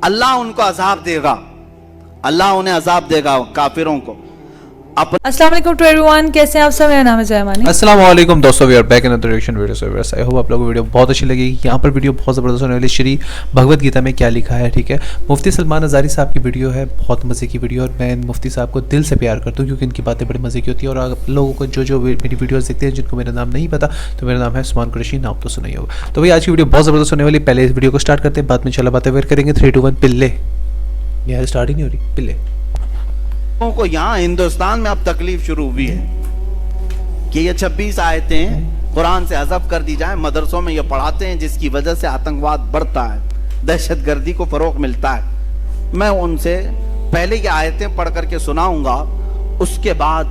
اللہ ان کو عذاب دے گا, اللہ انہیں عذاب دے گا کافروں کو. السلام علیکم ٹو ایوری ون, کیسے ہیں آپ سب؟ میرا نام ہے جیمانی. السلام علیکم دوستو, we are back in other reaction video. So I hope آپ لوگوں کو ویڈیو بہت اچھی لگے گی. یہاں پر ویڈیو بہت زبردست ہونے والی. شری بھگوت گیتا میں کیا لکھا ہے, ٹھیک ہے. مفتی سلمان ازاری صاحب کی ویڈیو ہے, بہت مزے کی ویڈیو, اور میں مفتی صاحب کو دل سے پیار کرتا ہوں کیونکہ ان کی باتیں بڑی مزے کی ہوتی ہیں. اور آپ لوگوں کو جو میری ویڈیوز دیکھتے ہیں جن کو میرا نام نہیں پتا, تو میرا نام ہے عثمان قریشی, نام تو سنا ہی ہوگا. تو بھائی آج کی ویڈیو بہت زبردست ہونے والی. پہلے اس ویڈیو کو اسٹارٹ کرتے ہیں, بعد میں انشاءاللہ باتیں ویئر کریں گے. 3 2 1 پلے. یار اسٹارٹ ہی نہیں ہو رہی, پلے. کو یہاں ہندوستان میں اب تکلیف شروع ہوئی ہے کہ یہ 26 آیتیں قرآن سے حذف کر دی جائیں. مدرسوں میں یہ پڑھاتے ہیں, جس کی وجہ سے آتنکواد بڑھتا ہے, دہشت گردی کو فروغ ملتا ہے. میں ان سے پہلے یہ آیتیں پڑھ کر کے سناؤں گا, اس کے بعد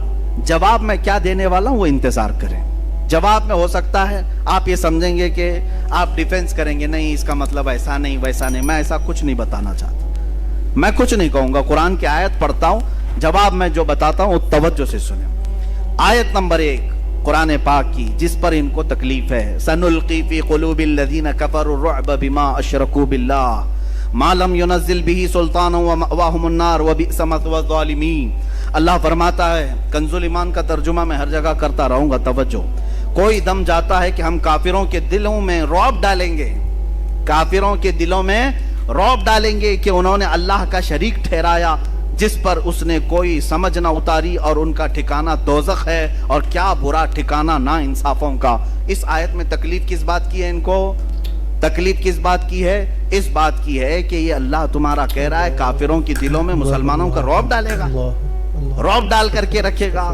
جواب میں کیا دینے والا ہوں وہ انتظار کریں. جواب میں ہو سکتا ہے آپ یہ سمجھیں گے کہ آپ ڈیفینس کریں گے, نہیں اس کا مطلب ایسا نہیں ویسا نہیں. میں ایسا کچھ نہیں بتانا چاہتا, میں کچھ نہیں کہوں گا. قرآن کی آیت پڑھتا ہوں, جواب میں جو بتاتا ہوں توجہ سے سنیں. آیت نمبر 1 قرآن پاک کی, جس پر ان کو تکلیف ہے. سنلقی فی قلوب الذین کفروا الرعب بما اشرکوا باللہ ما لم ينزل به سلطانا ومأواہم النار وبئس مثوى الظالمین. اللہ فرماتا ہے, کنز ایمان کا ترجمہ میں ہر جگہ کرتا رہوں گا, توجہ. کوئی دم جاتا ہے کہ ہم کافروں کے دلوں میں رعب ڈالیں گے, کافروں کے دلوں میں رعب ڈالیں گے کہ انہوں نے اللہ کا شریک ٹھہرایا جس پر اس نے کوئی سمجھ نہ اتاری, اور ان کا ٹھکانہ دوزخ ہے, اور کیا برا ٹھکانہ نا انصافوں کا. اس آیت میں تکلیف کس بات کی ہے ان کو؟ تکلیف کس بات کی ہے؟ اس بات کی ہے کہ یہ اللہ تمہارا کہہ رہا ہے کافروں کی دلوں میں مسلمانوں کا رعب ڈالے گا, رعب ڈال کر کے رکھے گا,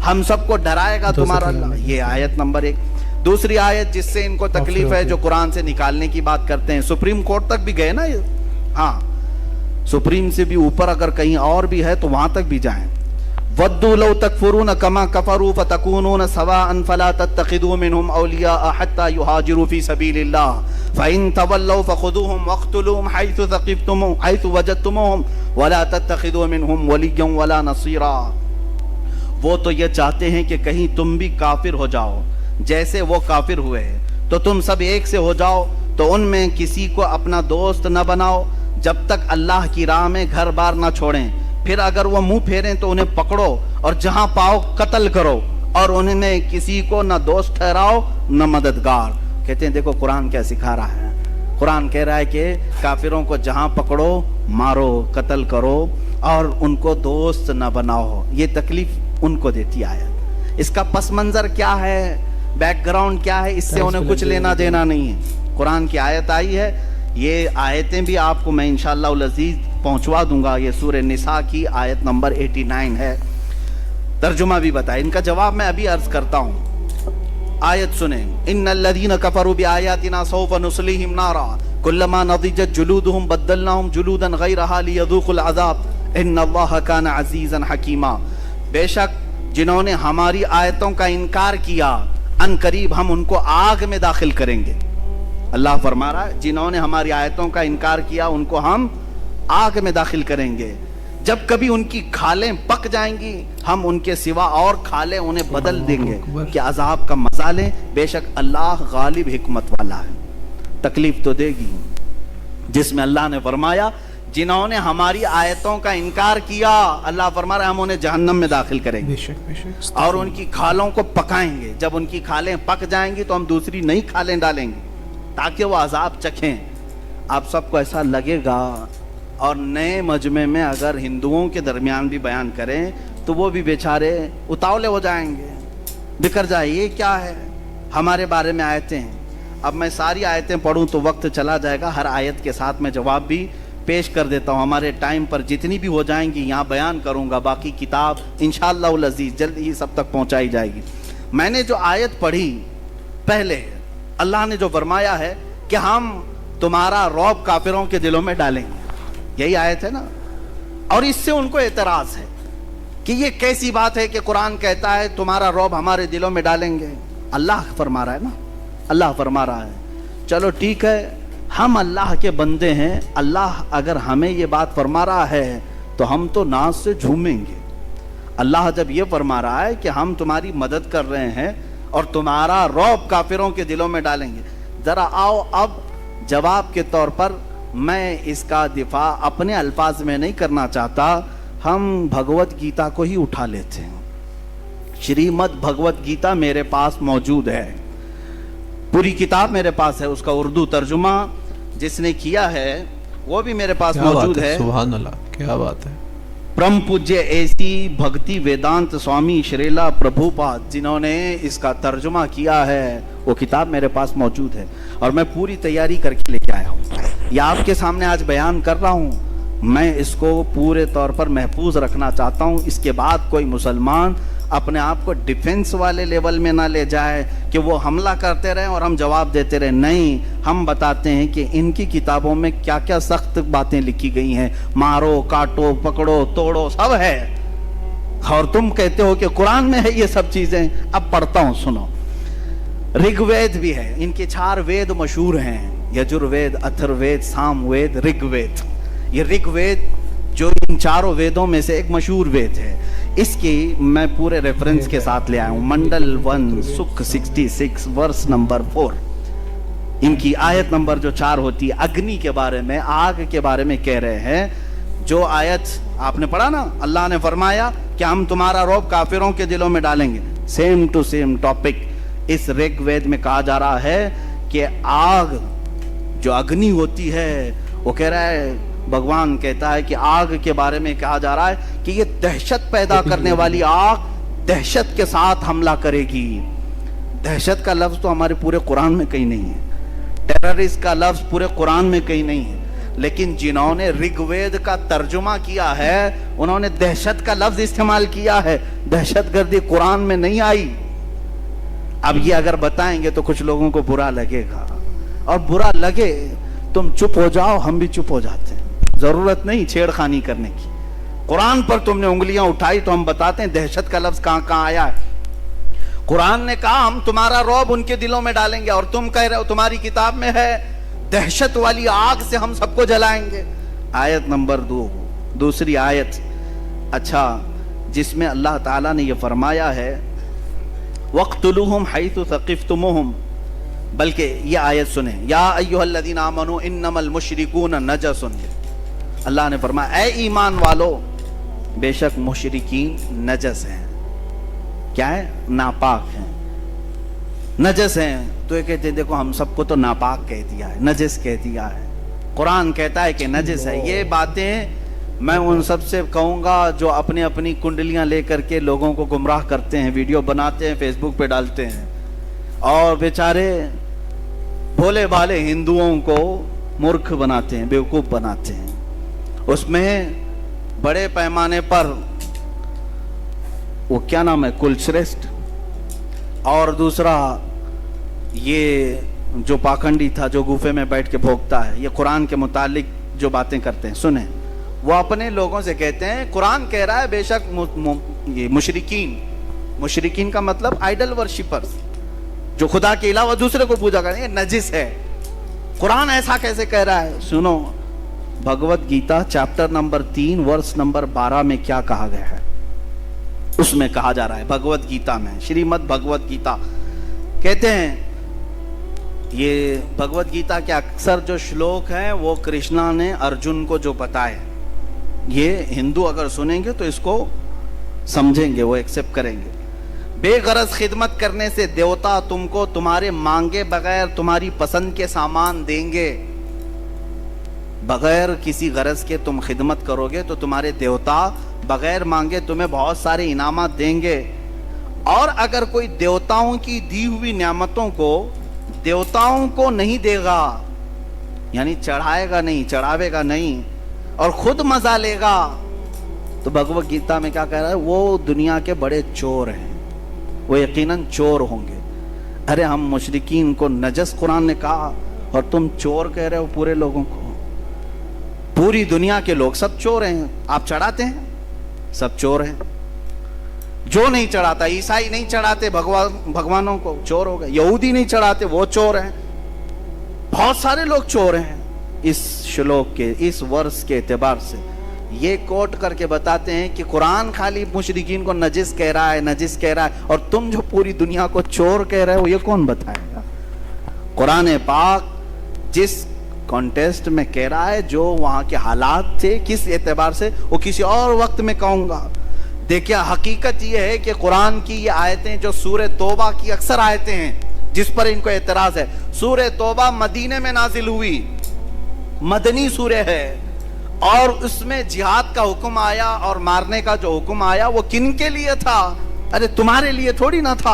ہم سب کو ڈرائے گا تمہارا اللہ. یہ آیت نمبر 1. دوسری آیت جس سے ان کو تکلیف ہے, جو قرآن سے نکالنے کی بات کرتے ہیں, سپریم کورٹ تک بھی گئے نا یہ, ہاں سپریم سے بھی اوپر اگر کہیں اور بھی ہے تو وہاں تک بھی جائیں. وَدُّوا لَوْ تَكْفُرُونَ كَمَا كَفَرُوا فَتَكُونُونَ سَوَاءً فَلَا تَتَّخِذُوا مِنْهُمْ أَوْلِيَاءَ حَتَّى يُهَاجِرُوا فِي سَبِيلِ اللَّهِ فَإِن تَوَلَّوْا فَخُذُوهُمْ وَاقْتُلُوهُمْ حَيْثُ ثَقِفْتُمُوهُمْ حَيْثُ وَجَدتُّمُوهُمْ وَلَا تَتَّخِذُوا مِنْهُمْ وَلِيًّا وَلَا نَصِيرًا. وہ تو یہ چاہتے ہیں کہ کہیں تم بھی کافر ہو جاؤ جیسے وہ کافر ہوئے, تو تم سب ایک سے ہو جاؤ, تو ان میں کسی کو اپنا دوست نہ بناؤ جب تک اللہ کی راہ میں گھر بار نہ چھوڑیں. پھر اگر وہ منہ پھیریں تو انہیں پکڑو اور جہاں پاؤ قتل کرو, اور انہیں میں کسی کو نہ دوست ٹھہراؤ نہ مددگار. کہتے ہیں دیکھو قرآن کیا سکھا رہا ہے. قرآن کہہ رہا ہے کہ کافروں کو جہاں پکڑو مارو, قتل کرو, اور ان کو دوست نہ بناؤ. یہ تکلیف ان کو دیتی آیت. اس کا پس منظر کیا ہے, بیک گراؤنڈ کیا ہے, اس سے انہیں کچھ لینا دینا نہیں ہے. قرآن کی آیت آئی ہے, یہ آیتیں بھی آپ کو میں انشاءاللہ العزیز پہنچوا دوں گا. یہ سورہ نساء کی آیت نمبر 89 ہے, ترجمہ بھی بتائے. ان کا جواب میں ابھی عرض کرتا ہوں. آیت سنیں. ان الذین کفروا بآیاتنا سوف نصلیہم نارا کلما نضجت جلودہم بدلناہم جلودا غیرہا لیذوقوا العذاب ان اللہ کان عزیزا حکیما. بے شک جنہوں نے ہماری آیتوں کا انکار کیا, ان قریب ہم ان کو آگ میں داخل کریں گے. اللہ فرما رہا ہے جنہوں نے ہماری آیتوں کا انکار کیا ان کو ہم آگ میں داخل کریں گے. جب کبھی ان کی کھالیں پک جائیں گی, ہم ان کے سوا اور کھالیں انہیں بدل دیں گے کہ عذاب کا مزہ لیں. بے شک اللہ غالب حکمت والا ہے. تکلیف تو دے گی, جس میں اللہ نے فرمایا جنہوں نے ہماری آیتوں کا انکار کیا, اللہ فرما رہا ہے ہم انہیں جہنم میں داخل کریں گے اور ان کی کھالوں کو پکائیں گے. جب ان کی کھالیں پک جائیں گی تو ہم دوسری نئی کھالیں ڈالیں گے تاکہ وہ عذاب چکھیں. آپ سب کو ایسا لگے گا, اور نئے مجمع میں اگر ہندوؤں کے درمیان بھی بیان کریں تو وہ بھی بیچارے اتاولے ہو جائیں گے, بکھر جائے. یہ کیا ہے, ہمارے بارے میں آیتیں ہیں. اب میں ساری آیتیں پڑھوں تو وقت چلا جائے گا. ہر آیت کے ساتھ میں جواب بھی پیش کر دیتا ہوں. ہمارے ٹائم پر جتنی بھی ہو جائیں گی یہاں بیان کروں گا. باقی کتاب انشاءاللہ العزیز جلد ہی سب تک پہنچائی جائے گی. میں نے جو آیت پڑھی پہلے, اللہ نے جو فرمایا ہے کہ ہم تمہارا رعب کافروں کے دلوں میں ڈالیں گے, یہی آیت ہے نا. اور اس سے ان کو اعتراض ہے کہ یہ کیسی بات ہے کہ قرآن کہتا ہے تمہارا رعب ہمارے دلوں میں ڈالیں گے. اللہ فرما رہا ہے نا, اللہ فرما رہا ہے. چلو ٹھیک ہے, ہم اللہ کے بندے ہیں. اللہ اگر ہمیں یہ بات فرما رہا ہے تو ہم تو ناز سے جھومیں گے. اللہ جب یہ فرما رہا ہے کہ ہم تمہاری مدد کر رہے ہیں اور تمہارا رعب کافروں کے دلوں میں ڈالیں گے, ذرا آؤ اب جواب کے طور پر मैं इसका दिफा अपने अल्फाज में नहीं करना चाहता, हम भगवत गीता को ही उठा लेते हैं। श्रीमद् भगवत गीता मेरे पास मौजूद है, पूरी किताब मेरे पास है, उसका उर्दू तर्जुमा जिसने किया है वो भी मेरे पास मौजूद है। सुभान अल्लाह, क्या बात है। परम पूज्य ऐसी भक्ति वेदांत स्वामी श्रीला प्रभुपाद जिन्होंने इसका तर्जुमा किया है, वो किताब मेरे पास मौजूद है और मैं पूरी तैयारी करके लेके आया हूँ। ये आपके सामने आज बयान कर रहा हूँ। मैं इसको पूरे तौर पर महफूज रखना चाहता हूँ। इसके बाद कोई मुसलमान अपने आप को डिफेंस वाले लेवल में ना ले जाए कि वो हमला करते रहे और हम जवाब देते रहे। नहीं, हम बताते हैं कि इनकी किताबों में क्या क्या सख्त बातें लिखी गई हैं। मारो, काटो, पकड़ो, तोड़ो, सब है। और तुम कहते हो कि कुरान में है ये सब चीजें। अब पढ़ता हूं, सुनो। ऋग्वेद भी है, इनके 4 वेद मशहूर हैं, यजुर्वेद, अथर्ववेद, सामवेद, ऋग्वेद। ये ऋग्वेद जो इन 4 वेदों में से एक मशहूर वेद है, इसकी मैं पूरे रेफरेंस के साथ ले आया हूं। मंडल 1 सुख 66 वर्स नंबर 4, इनकी आयत नंबर जो 4 होती है, अग्नि के बारे में, आग के बारे में कह रहे हैं। जो आयत आपने पढ़ा ना, अल्लाह ने फरमाया कि हम तुम्हारा रौब काफिरों के दिलों में डालेंगे। सेम टू सेम टॉपिक इस ऋग्वेद में कहा जा रहा है कि आग जो अग्नि होती है, वो कह रहा है, भगवान कहता है कि आग के बारे में कहा जा रहा है कि ये दहशत पैदा करने वाली आग दहशत के साथ हमला करेगी। दहशत का लफ्ज तो हमारे पूरे कुरान में कहीं नहीं है, टेररिस्ट का लफ्ज पूरे कुरान में कहीं नहीं है, लेकिन जिन्होंने ऋग्वेद का तर्जुमा किया है उन्होंने दहशत का लफ्ज इस्तेमाल किया है। दहशतगर्दी कुरान में नहीं आई। अब ये अगर बताएंगे तो कुछ लोगों को बुरा लगेगा, और बुरा लगे तुम चुप हो जाओ, हम भी चुप हो जाते हैं। जरूरत नहीं छेड़खानी करने की। कुरान पर तुमने उंगलियां उठाई तो हम बताते हैं दहशत का लफ्ज कहां कहां आया है। कुरान ने कहा हम तुम्हारा रौब उनके दिलों में डालेंगे, और तुम कह रहे हो तुम्हारी किताब में है दहशत वाली आग से हम सबको जलाएंगे। आयत नंबर 2, दूसरी आयत, अच्छा, जिसमें अल्लाह ताला ने यह फरमाया है वक्तुलुहुम हैथु सक़िफ्तुमुहुम, बल्कि ये आयत सुने, या अय्युहल्लज़ीना आमनू इन्नमल मुशरिकून नजसुन। अल्लाह ने फरमाया ऐ ईमान वालो, बेशक मुशरिकीन नजस हैं। क्या है? नापाक हैं, नजस हैं। तो ये कहते हैं देखो हम सबको तो नापाक कह दिया है, नजस कह दिया है। कुरान कहता है कि नजस है। ये बातें मैं उन सब से कहूँगा जो अपनी अपनी कुंडलियाँ लेकर के लोगों को गुमराह करते हैं, वीडियो बनाते हैं, फेसबुक पे डालते हैं, और बेचारे भोले भाले हिंदुओं को मूर्ख बनाते हैं, बेवकूफ़ बनाते हैं। उसमें बड़े पैमाने पर वो क्या नाम है, कुलश्रेष्ठ, और दूसरा ये जो पाखंडी था जो गुफे में बैठ के भोगता है, ये कुरान के मुतालिक जो बातें करते हैं, सुने। वो अपने लोगों से कहते हैं कुरान कह रहा है बेशक ये मुशरिकीन का मतलब आइडल वर्शिपर्स, जो खुदा के अलावा दूसरे को पूजा करें, ये नजिस है। कुरान ऐसा कैसे कह रहा है? सुनो, Bhagavad Gita chapter number 3 verse number 12 में क्या कहा गया है। उसमें कहा जा रहा है, भगवत गीता में, श्रीमद् भगवत गीता कहते हैं, ये भगवत गीता के अक्सर जो श्लोक हैं वो कृष्णा ने अर्जुन को जो बताए, ये हिंदू अगर सुनेंगे तो इसको समझेंगे, वो एक्सेप्ट करेंगे। बेगरज खिदमत करने से देवता तुमको तुम्हारे मांगे बगैर तुम्हारी पसंद के सामान देंगे। बगैर किसी गरज के तुम खिदमत करोगे तो तुम्हारे देवता बगैर मांगे तुम्हें बहुत सारे इनामात देंगे। और अगर कोई देवताओं की दी हुई नियामतों को देवताओं को नहीं देगा, यानी चढ़ाएगा नहीं, चढ़ावेगा नहीं, और खुद मजा लेगा, तो भगवत गीता में क्या कह रहा है, वो दुनिया के बड़े चोर हैं, वो यकीनन चोर होंगे। अरे हम मुशरिकीन को नजस कुरान ने कहा और तुम चोर कह रहे हो पूरे लोगों को। पूरी दुनिया के लोग सब चोर हैं। आप चढ़ाते हैं, सब चोर हैं। जो नहीं चढ़ाता, ईसाई नहीं चढ़ाते भगवानों को, चोर हो गए। यहूदी नहीं चढ़ाते, वो चोर हैं। बहुत सारे लोग चोर हैं। इस श्लोक के, इस वर्ष के एतबार से ये कोट करके बताते हैं कि कुरान खाली मुशरिकीन को नजिस कह रहा है, नजिस कह रहा है, और तुम जो पूरी दुनिया को चोर कह रहे हो, ये कौन बताएगा? कुरान पाक जिस कॉन्टेस्ट में कह रहा है जो वहां के हालात थे किस एतबार से वो किसी और वक्त में कहूंगा। देखिए हकीकत ये है कि कुरान की ये आयतें जो सूरह तौबा की अक्सर आयतें हैं जिस पर इनको एतराज है, सूरह तौबा मदीने में नाजिल हुई, मदनी सूरह है, और उसमें जिहाद का हुक्म आया और मारने का जो हुक्म आया वो किन के लिए था? अरे तुम्हारे लिए थोड़ी ना था,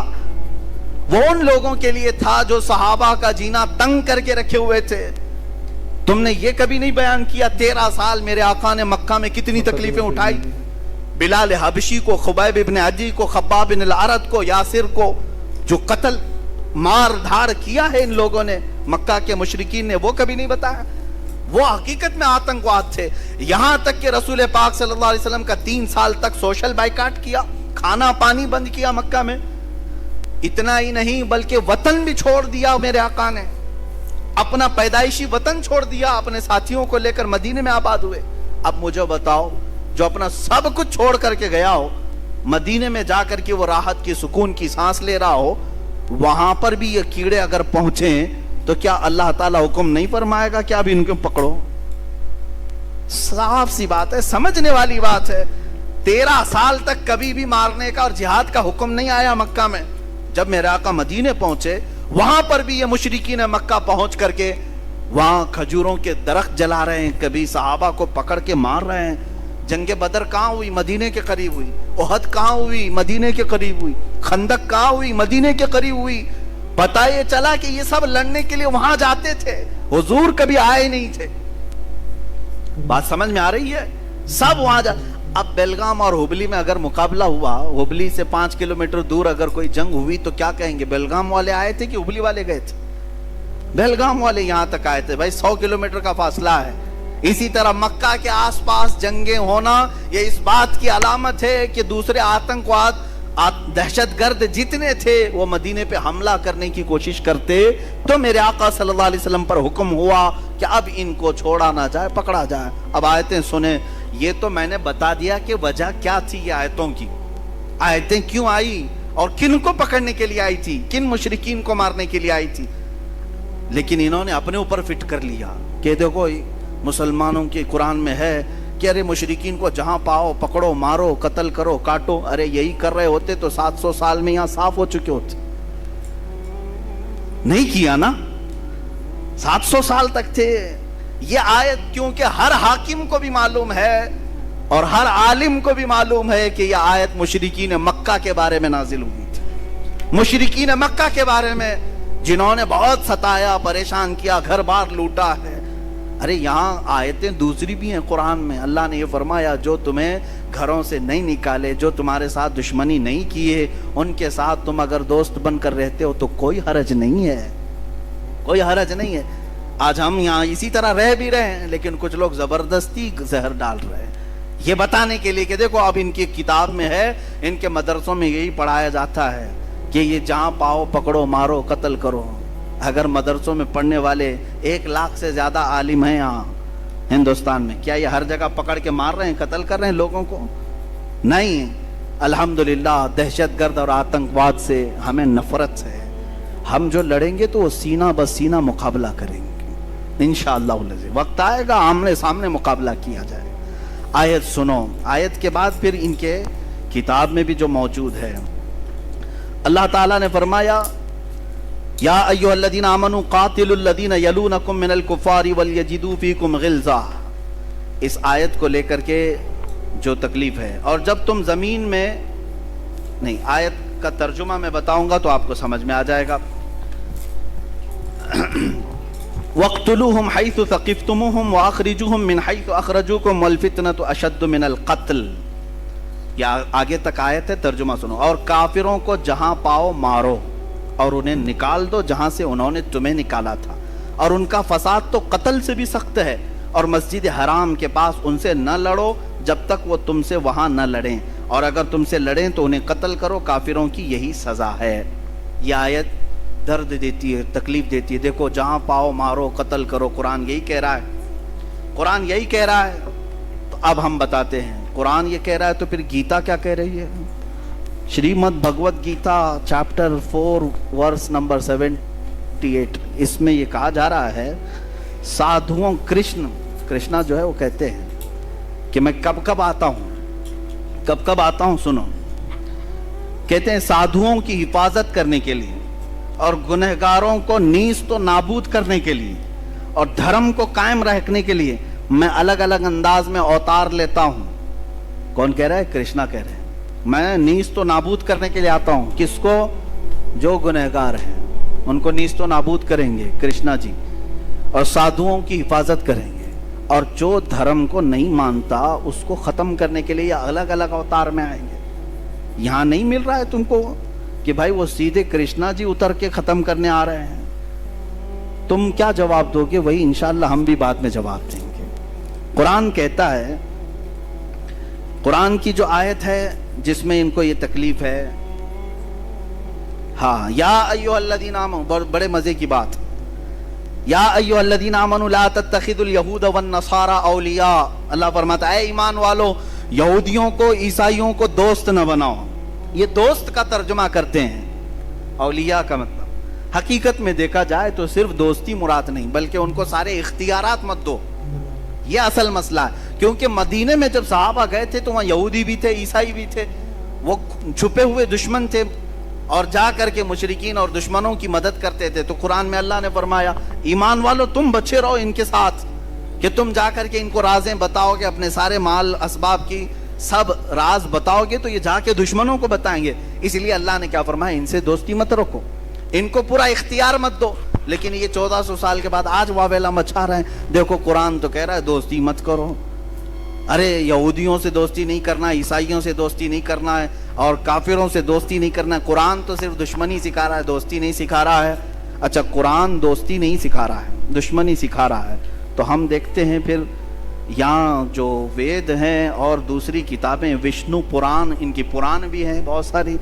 वो उन लोगों के लिए था जो सहाबा का जीना तंग करके रखे हुए थे। तुमने ये कभी नहीं बयान किया 13 साल मेरे आका ने मक्का में कितनी तकलीफें उठाई, बिलाल हबशी को, खुबैब इब्न अदी को, खब्बाब बिन अल-अरत को, यासिर को जो कत्ल मार धाड़ किया है इन लोगों ने मक्का के मुशरिकीन ने, वो कभी नहीं बताया। वो हकीकत में आतंकवाद थे। यहां तक कि रसूल पाक सल्लल्लाहु अलैहि वसल्लम का 3 साल तक सोशल बाइकाट किया, खाना पानी बंद किया मक्का में। इतना ही नहीं बल्कि वतन भी छोड़ दिया मेरे आका ने, अपना पैदाइशी वतन छोड़ दिया, अपने साथियों को लेकर मदीने में आबाद हुए। अब मुझे बताओ जो अपना सब कुछ छोड़ करके गया हो, मदीने में जाकर के वो राहत की सुकून की सांस ले रहा हो, वहां पर भी ये कीड़े अगर पहुंचे तो क्या अल्लाह ताला हुक्म नहीं फरमाएगा कि अब इनको पकड़ो? साफ सी बात है, समझने वाली बात है। 13 साल तक कभी भी मारने का और जिहाद का हुक्म नहीं आया मक्का में। जब मेरे आका मदीने पहुंचे वहां पर भी ये मुशरिकीन मक्का पहुंच करके वहां खजूरों के दरख्त जला रहे हैं, कभी सहाबा को पकड़ के मार रहे हैं। जंगे बदर कहां हुई? मदीने के करीब हुई। ओहद कहां हुई? मदीने के करीब हुई। खंदक कहां हुई? मदीने के करीब हुई। पता ये चला कि ये सब लड़ने के लिए वहां जाते थे, हुजूर कभी आए नहीं थे। बात समझ में आ रही है? सब वहां जा। अब बेलगाम और हुबली में अगर मुकाबला हुआ, हुबली से 5 किलोमीटर दूर अगर कोई जंग हुई तो क्या कहेंगे? बेलगाम वाले आए थे कि हुबली वाले गए थे? बेलगाम वाले यहां तक आए थे। भाई 100 किलोमीटर का फासला है। इसी तरह मक्का के आसपास जंगें होना ये इस बात की अलामत है कि दूसरे आतंकवाद दहशतगर्द जितने थे वो मदीने पे हमला करने की कोशिश करते। तो मेरे आका सल्लल्लाहु अलैहि वसल्लम पर हुक्म हुआ कि अब इनको छोड़ा ना जाए, पकड़ा जाए। अब आयतें सुने। ये तो मैंने बता दिया कि वजह क्या थी ये आयतों की, आयतें क्यों आई और किन को पकड़ने के लिए आई थी, किन मुशरिकीन को मारने के लिए आई थी। लेकिन इन्होंने अपने ऊपर फिट कर लिया कि देखो मुसलमानों के कुरान में है कि अरे मुशरिकीन को जहां पाओ पकड़ो, मारो, कत्ल करो, काटो। अरे यही कर रहे होते तो 700 साल में यहां साफ हो चुके होते। नहीं किया ना, 700 साल तक थे। ये आयत क्योंकि हर हाकिम को भी मालूम है और हर आलिम को भी मालूम है कि यह आयत मुशरिकीन मक्का के बारे में नाजिल हुई थी। मुशरिकीन मक्का के बारे में जिन्होंने बहुत सताया, परेशान किया, घर बार लूटा है। अरे यहाँ आयतें दूसरी भी हैं कुरान में। अल्लाह ने ये फरमाया जो तुम्हें घरों से नहीं निकाले, जो तुम्हारे साथ दुश्मनी नहीं किए, उनके साथ तुम अगर दोस्त बनकर रहते हो तो कोई हरज नहीं है, कोई हरज नहीं है। आज हम यहाँ इसी तरह रह भी रहे हैं, लेकिन कुछ लोग जबरदस्ती जहर डाल रहे हैं ये बताने के लिए कि देखो अब इनकी किताब में है, इनके मदरसों में यही पढ़ाया जाता है कि ये जहाँ पाओ पकड़ो, मारो, कत्ल करो। अगर मदरसों में पढ़ने वाले 1 लाख से ज्यादा आलिम हैं यहाँ हिंदुस्तान में, क्या ये हर जगह पकड़ के मार रहे हैं, कत्ल कर रहे हैं लोगों को? नहीं। अल्हम्दुलिल्लाह दहशतगर्द और आतंकवाद से हमें नफरत है। हम जो लड़ेंगे तो वो सीना ब सीना मुकाबला करेंगे इंशाअल्लाह। वक्त आएगा आमने सामने मुकाबला किया जाए। आयत सुनो। आयत के बाद फिर इनके किताब में भी जो मौजूद है, अल्लाह ताला ने फरमाया या अय्युहल्लज़ीना आमनू कातिलुल्लज़ीना यलूनकुम मिनल कुफ़ारि वल यजिदू फ़ीकुम ग़िल्ज़ा। इस आयत को लेकर के जो तकलीफ है, और जब तुम जमीन में नहीं, आयत का तर्जुमा मैं बताऊंगा तो आपको समझ में आ जाएगा। वक़्तुलूहुम हैसु सक़िफ़्तुमूहुम व अख़रिजूहुम मिन हैसु अख़रजूकुम वल फ़ितनतु अशद्दु मिनल क़त्ल। या आगे तक आयत है, तर्जुमा सुनो। और काफिरों को जहां पाओ मारो और उन्हें निकाल दो जहां से उन्होंने तुम्हें निकाला था, और उनका फसाद तो कत्ल से भी सख्त है। और मस्जिद हराम के पास उनसे न लड़ो जब तक वो तुमसे वहां न लड़ें, और अगर तुमसे लड़ें तो उन्हें कत्ल करो, काफिरों की यही सजा है। यह आयत दर्द देती है, तकलीफ देती है। देखो जहां पाओ मारो, कत्ल करो, कुरान यही कह रहा है, कुरान यही कह रहा है। तो अब हम बताते हैं कुरान ये कह रहा है तो फिर गीता क्या कह रही है? श्रीमद् भगवत गीता चैप्टर 4 वर्स नंबर 78, इसमें ये कहा जा रहा है साधुओं कृष्णा जो है वो कहते हैं कि मैं कब कब आता हूं सुनो। कहते हैं साधुओं की हिफाजत करने के लिए और गुनहगारों को नीस तो नाबूद करने के लिए और धर्म को कायम रखने के लिए मैं अलग अलग अंदाज में अवतार लेता हूं। कौन कह रहा है? कृष्णा कह रहे हैं मैं नीस तो नाबूद करने के लिए आता हूं। किसको? जो गुनहगार हैं उनको नीस तो नाबूद करेंगे कृष्णा जी, और साधुओं की हिफाजत करेंगे, और जो धर्म को नहीं मानता उसको खत्म करने के लिए अलग अलग अवतार में आएंगे। यहां नहीं मिल रहा है तुमको कि भाई वो सीधे कृष्णा जी उतर के खत्म करने आ रहे हैं। तुम क्या जवाब दोगे? वही इंशाअल्लाह हम भी बाद में जवाब देंगे। कुरान कहता है, कुरान की जो आयत है जिसमें इनको ये तकलीफ है, हाँ, या अय्युहल्लज़ीना आमनू, बड़े मजे की बात, या अय्युहल्लज़ीना आमनू ला तत्तखिदुल यहूद वन नसारा औलिया। अल्लाह फरमाता है ईमान वालों, यहूदियों को ईसाइयों को दोस्त न बनाओ। ये दोस्त का तर्जुमा करते हैं, औलिया का मतलब हकीकत में देखा जाए तो सिर्फ दोस्ती मुराद नहीं, बल्कि उनको सारे इख्तियारात मत दो। ये असल मसला है, क्योंकि मदीने में जब सहाबा गए थे तो वहाँ यहूदी भी थे, ईसाई भी थे, वो छुपे हुए दुश्मन थे और जा करके मुशरिकीन और दुश्मनों की मदद करते थे। तो कुरान में अल्लाह ने फरमाया ईमान वालों तुम बचे रहो इनके साथ, कि तुम जा करके इनको राजें बताओगे, अपने सारे माल असबाब की सब राज बताओगे तो ये जाके दुश्मनों को बताएंगे। इसलिए अल्लाह ने क्या फरमाया, इनसे दोस्ती मत रखो, इनको पूरा इख्तियार मत दो। लेकिन ये 1400 साल के बाद आज वावेला मचा रहे हैं। देखो कुरान तो कह रहा है दोस्ती मत करो। अरे यहूदियों से दोस्ती नहीं करना, ईसाइयों से दोस्ती नहीं करना है, और काफिरों से दोस्ती नहीं करना है। कुरान तो सिर्फ दुश्मनी सिखा रहा है, दोस्ती नहीं सिखा रहा है। अच्छा, कुरान दोस्ती नहीं सिखा रहा है, दुश्मनी सिखा रहा है। तो हम देखते हैं फिर यहाँ जो वेद हैं और दूसरी किताबें, विष्णु पुराण, इनकी पुराण भी हैं बहुत सारी,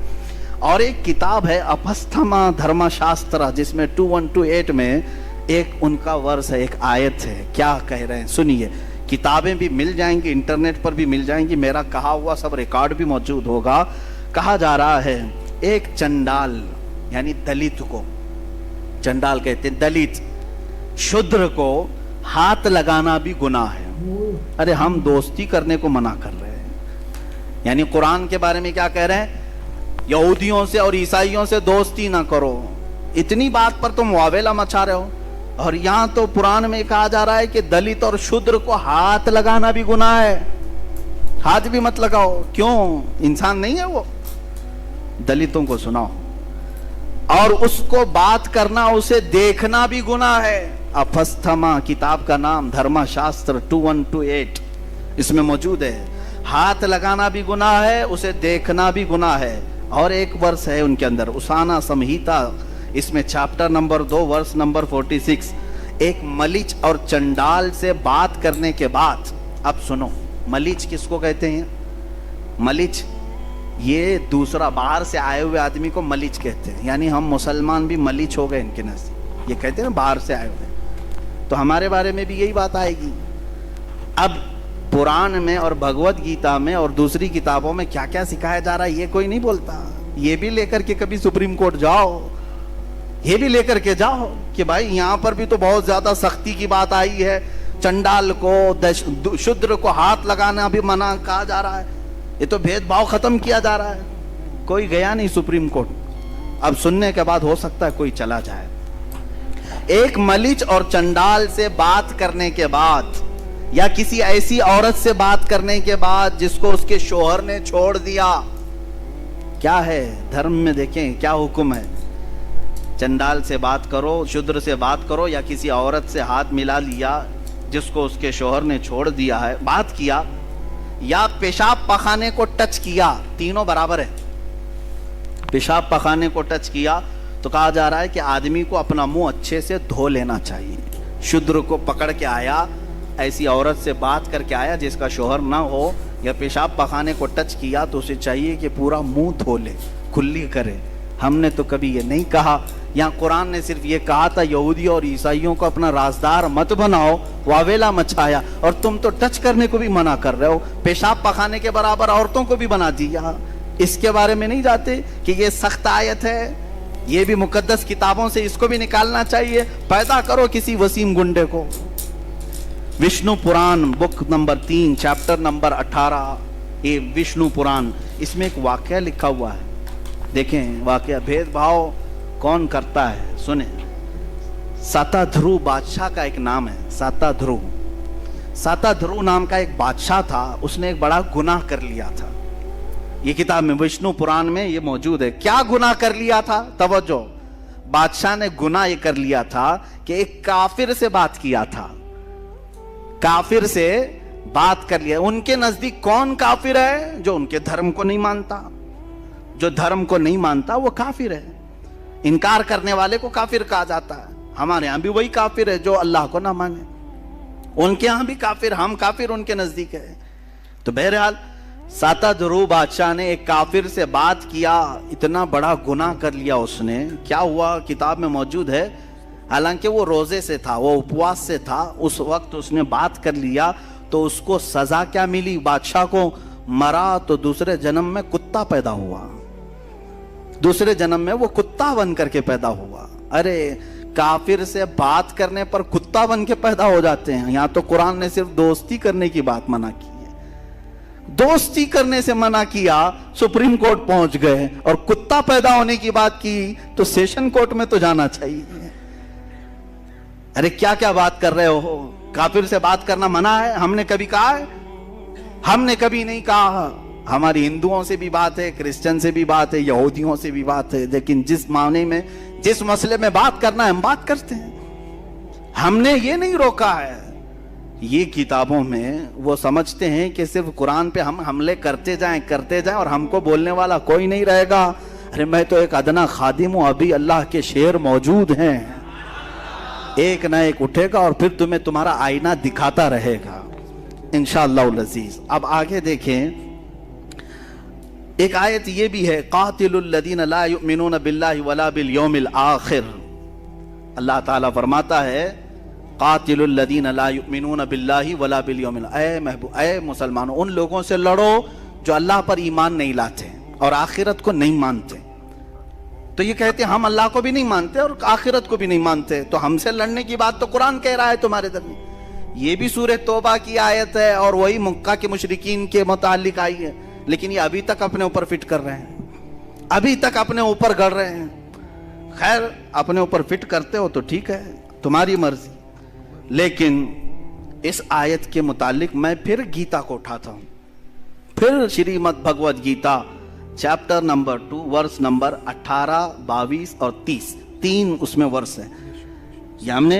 और एक किताब है अपस्थमा धर्मशास्त्र, जिसमें 2128 में एक उनका वर्ष है, एक आयत है। क्या कह रहे हैं सुनिए। किताबें भी मिल जाएंगी, इंटरनेट पर भी मिल जाएंगी, मेरा कहा हुआ सब रिकॉर्ड भी मौजूद होगा। कहा जा रहा है एक चंडाल यानी दलित को, चंडाल कहते हैं दलित, शूद्र को हाथ लगाना भी गुनाह है। अरे हम दोस्ती करने को मना कर रहे हैं, यानी कुरान के बारे में क्या कह रहे हैं, यहूदियों से और ईसाइयों से दोस्ती ना करो। इतनी बात पर तुम वावेला मचा रहे हो। और यहां तो पुराण में कहा जा रहा है कि दलित और शूद्र को हाथ लगाना भी गुनाह है। हाथ भी मत लगाओ, क्यों? इंसान नहीं है वो? दलितों को सुनाओ, और उसको बात करना, उसे देखना भी गुनाह है। अपस्थमा किताब का नाम, धर्मशास्त्र 2128 इसमें मौजूद है। हाथ लगाना भी गुनाह है, उसे देखना भी गुनाह है। और एक वर्ष है उनके अंदर, उसाना संहिता, इसमें चैप्टर नंबर 2 वर्ष नंबर 46, एक मलिच और चंडाल से बात करने के बाद, अब सुनो, मलिच किसको कहते हैं? मलिच ये दूसरा बाहर से आए हुए आदमी को मलिच कहते हैं, यानी हम मुसलमान भी मलिच हो गए इनके नजदीक। ये कहते हैं ना बाहर से आए हुए, तो हमारे बारे में भी यही बात आएगी। अब पुराण में और भगवत गीता में और दूसरी किताबों में क्या क्या सिखाया जा रहा है ये कोई नहीं बोलता। ये भी लेकर के कभी सुप्रीम कोर्ट जाओ, ये भी लेकर के जाओ कि भाई यहाँ पर भी तो बहुत ज्यादा सख्ती की बात आई है, चंडाल को, शूद्र को हाथ लगाना भी मना कहा जा रहा है, ये तो भेदभाव खत्म किया जा रहा है। कोई गया नहीं सुप्रीम कोर्ट। अब सुनने के बाद हो सकता है कोई चला जाए। एक मलिच और चंडाल से बात करने के बाद, या किसी ऐसी औरत से बात करने के बाद जिसको उसके शोहर ने छोड़ दिया, क्या है धर्म में देखें क्या हुक्म है। चंडाल से बात करो, शूद्र से बात करो, या किसी औरत से हाथ मिला लिया जिसको उसके शोहर ने छोड़ दिया है, बात किया, या पेशाब पखाने को टच किया, तीनों बराबर है। पेशाब पखाने को टच किया तो कहा जा रहा है कि आदमी को अपना मुंह अच्छे से धो लेना चाहिए। शूद्र को पकड़ के आया, ऐसी औरत से बात करके आया जिसका शोहर ना हो, या पेशाब पखाने को टच किया तो उसे चाहिए कि पूरा मुंह धो ले, खुली करे। हमने तो कभी ये नहीं कहा। यहाँ कुरान ने सिर्फ ये कहा था यहूदी और ईसाइयों को अपना राजदार मत बनाओ, वावेला मचाया, और तुम तो टच करने को भी मना कर रहे हो, पेशाब पखाने के बराबर औरतों को भी बना दिया। इसके बारे में नहीं जाते कि ये सख्त आयत है, ये भी मुकद्दस किताबों से इसको भी निकालना चाहिए। पैदा करो किसी वसीम गुंडे को, विष्णु पुराण बुक नंबर 3 चैप्टर नंबर 18, ये विष्णु पुराण, इसमें एक वाक्य लिखा हुआ है। देखें वाक्य, भेदभाव कौन करता है, सुने। साताध्रुव बादशाह का एक नाम है, साताध्रुव नाम का एक बादशाह था, उसने एक बड़ा गुनाह कर लिया था। ये किताब में विष्णु पुराण में ये मौजूद है। क्या गुनाह कर लिया था? तवज्जो, बादशाह ने गुनाह ये कर लिया था कि एक काफिर से बात किया था, काफिर से बात कर लिया। उनके नजदीक कौन काफिर है? जो उनके धर्म को नहीं मानता। जो धर्म को नहीं मानता वो काफिर है। इनकार करने वाले को काफिर कहा जाता है। हमारे यहां भी वही काफिर है जो अल्लाह को ना माने, उनके यहां भी काफिर, हम काफिर उनके नजदीक है। तो बहरहाल साताध्रुव बादशाह ने एक काफिर से बात किया, इतना बड़ा गुनाह कर लिया उसने। क्या हुआ किताब में मौजूद है। हालांकि वो रोजे से था, वो उपवास से था, उस वक्त उसने बात कर लिया, तो उसको सजा क्या मिली? बादशाह को मरा तो दूसरे जन्म में कुत्ता पैदा हुआ, दूसरे जन्म में वो कुत्ता बन करके पैदा हुआ। अरे काफिर से बात करने पर कुत्ता बन के पैदा हो जाते हैं। यहां तो कुरान ने सिर्फ दोस्ती करने की बात मना की है, दोस्ती करने से मना किया, सुप्रीम कोर्ट पहुंच गए, और कुत्ता पैदा होने की बात की तो सेशन कोर्ट में तो जाना चाहिए। अरे क्या क्या बात कर रहे हो? काफिर से बात करना मना है? हमने कभी कहा है? हमने कभी नहीं कहा। हमारी हिंदुओं से भी बात है, क्रिश्चियन से भी बात है, यहूदियों से भी बात है, लेकिन जिस मामले में, जिस मसले में बात करना है हम बात करते हैं। हमने ये नहीं रोका है। ये किताबों में वो समझते हैं कि सिर्फ कुरान पे हम हमले करते जाएं और हमको बोलने वाला कोई नहीं रहेगा। अरे मैं तो एक अदना खादिम हूं, अभी अल्लाह के शेर मौजूद हैं, एक ना एक उठेगा और फिर तुम्हें तुम्हारा आईना दिखाता रहेगा इंशाअल्लाह अज़ीज। अब आगे देखें, एक आयत ये भी है, कातिलुल लदीना ला युमिनूना बिल्लाहि वला बिल यौमिल आखिर। अल्लाह ताला फरमाता है, कातिलुल लदीना ला युमिनूना बिल्लाहि वला बिल यौमिल, ऐ मुसलमानों, उन लोगों से लड़ो जो अल्लाह पर ईमान नहीं लाते और आखिरत को नहीं मानते। तो ये कहते हैं हम अल्लाह को भी नहीं मानते और आखिरत को भी नहीं मानते, तो हमसे लड़ने की बात तो कुरान कह रहा है तुम्हारे दरमियान। ये भी सूरह तौबा की आयत है और वही मक्का के मुशरिकीन के मुतालिक आई है, लेकिन ये अभी तक अपने ऊपर फिट कर रहे हैं, अभी तक अपने ऊपर गढ़ रहे हैं। खैर अपने ऊपर फिट करते हो तो ठीक है, तुम्हारी मर्जी, लेकिन इस आयत के मुतालिक मैं फिर गीता को उठाता हूं, फिर Shrimad Bhagavad Gita chapter number 2 verse number 18, 22 और 30, 3 उसमें वर्स है। ये हमने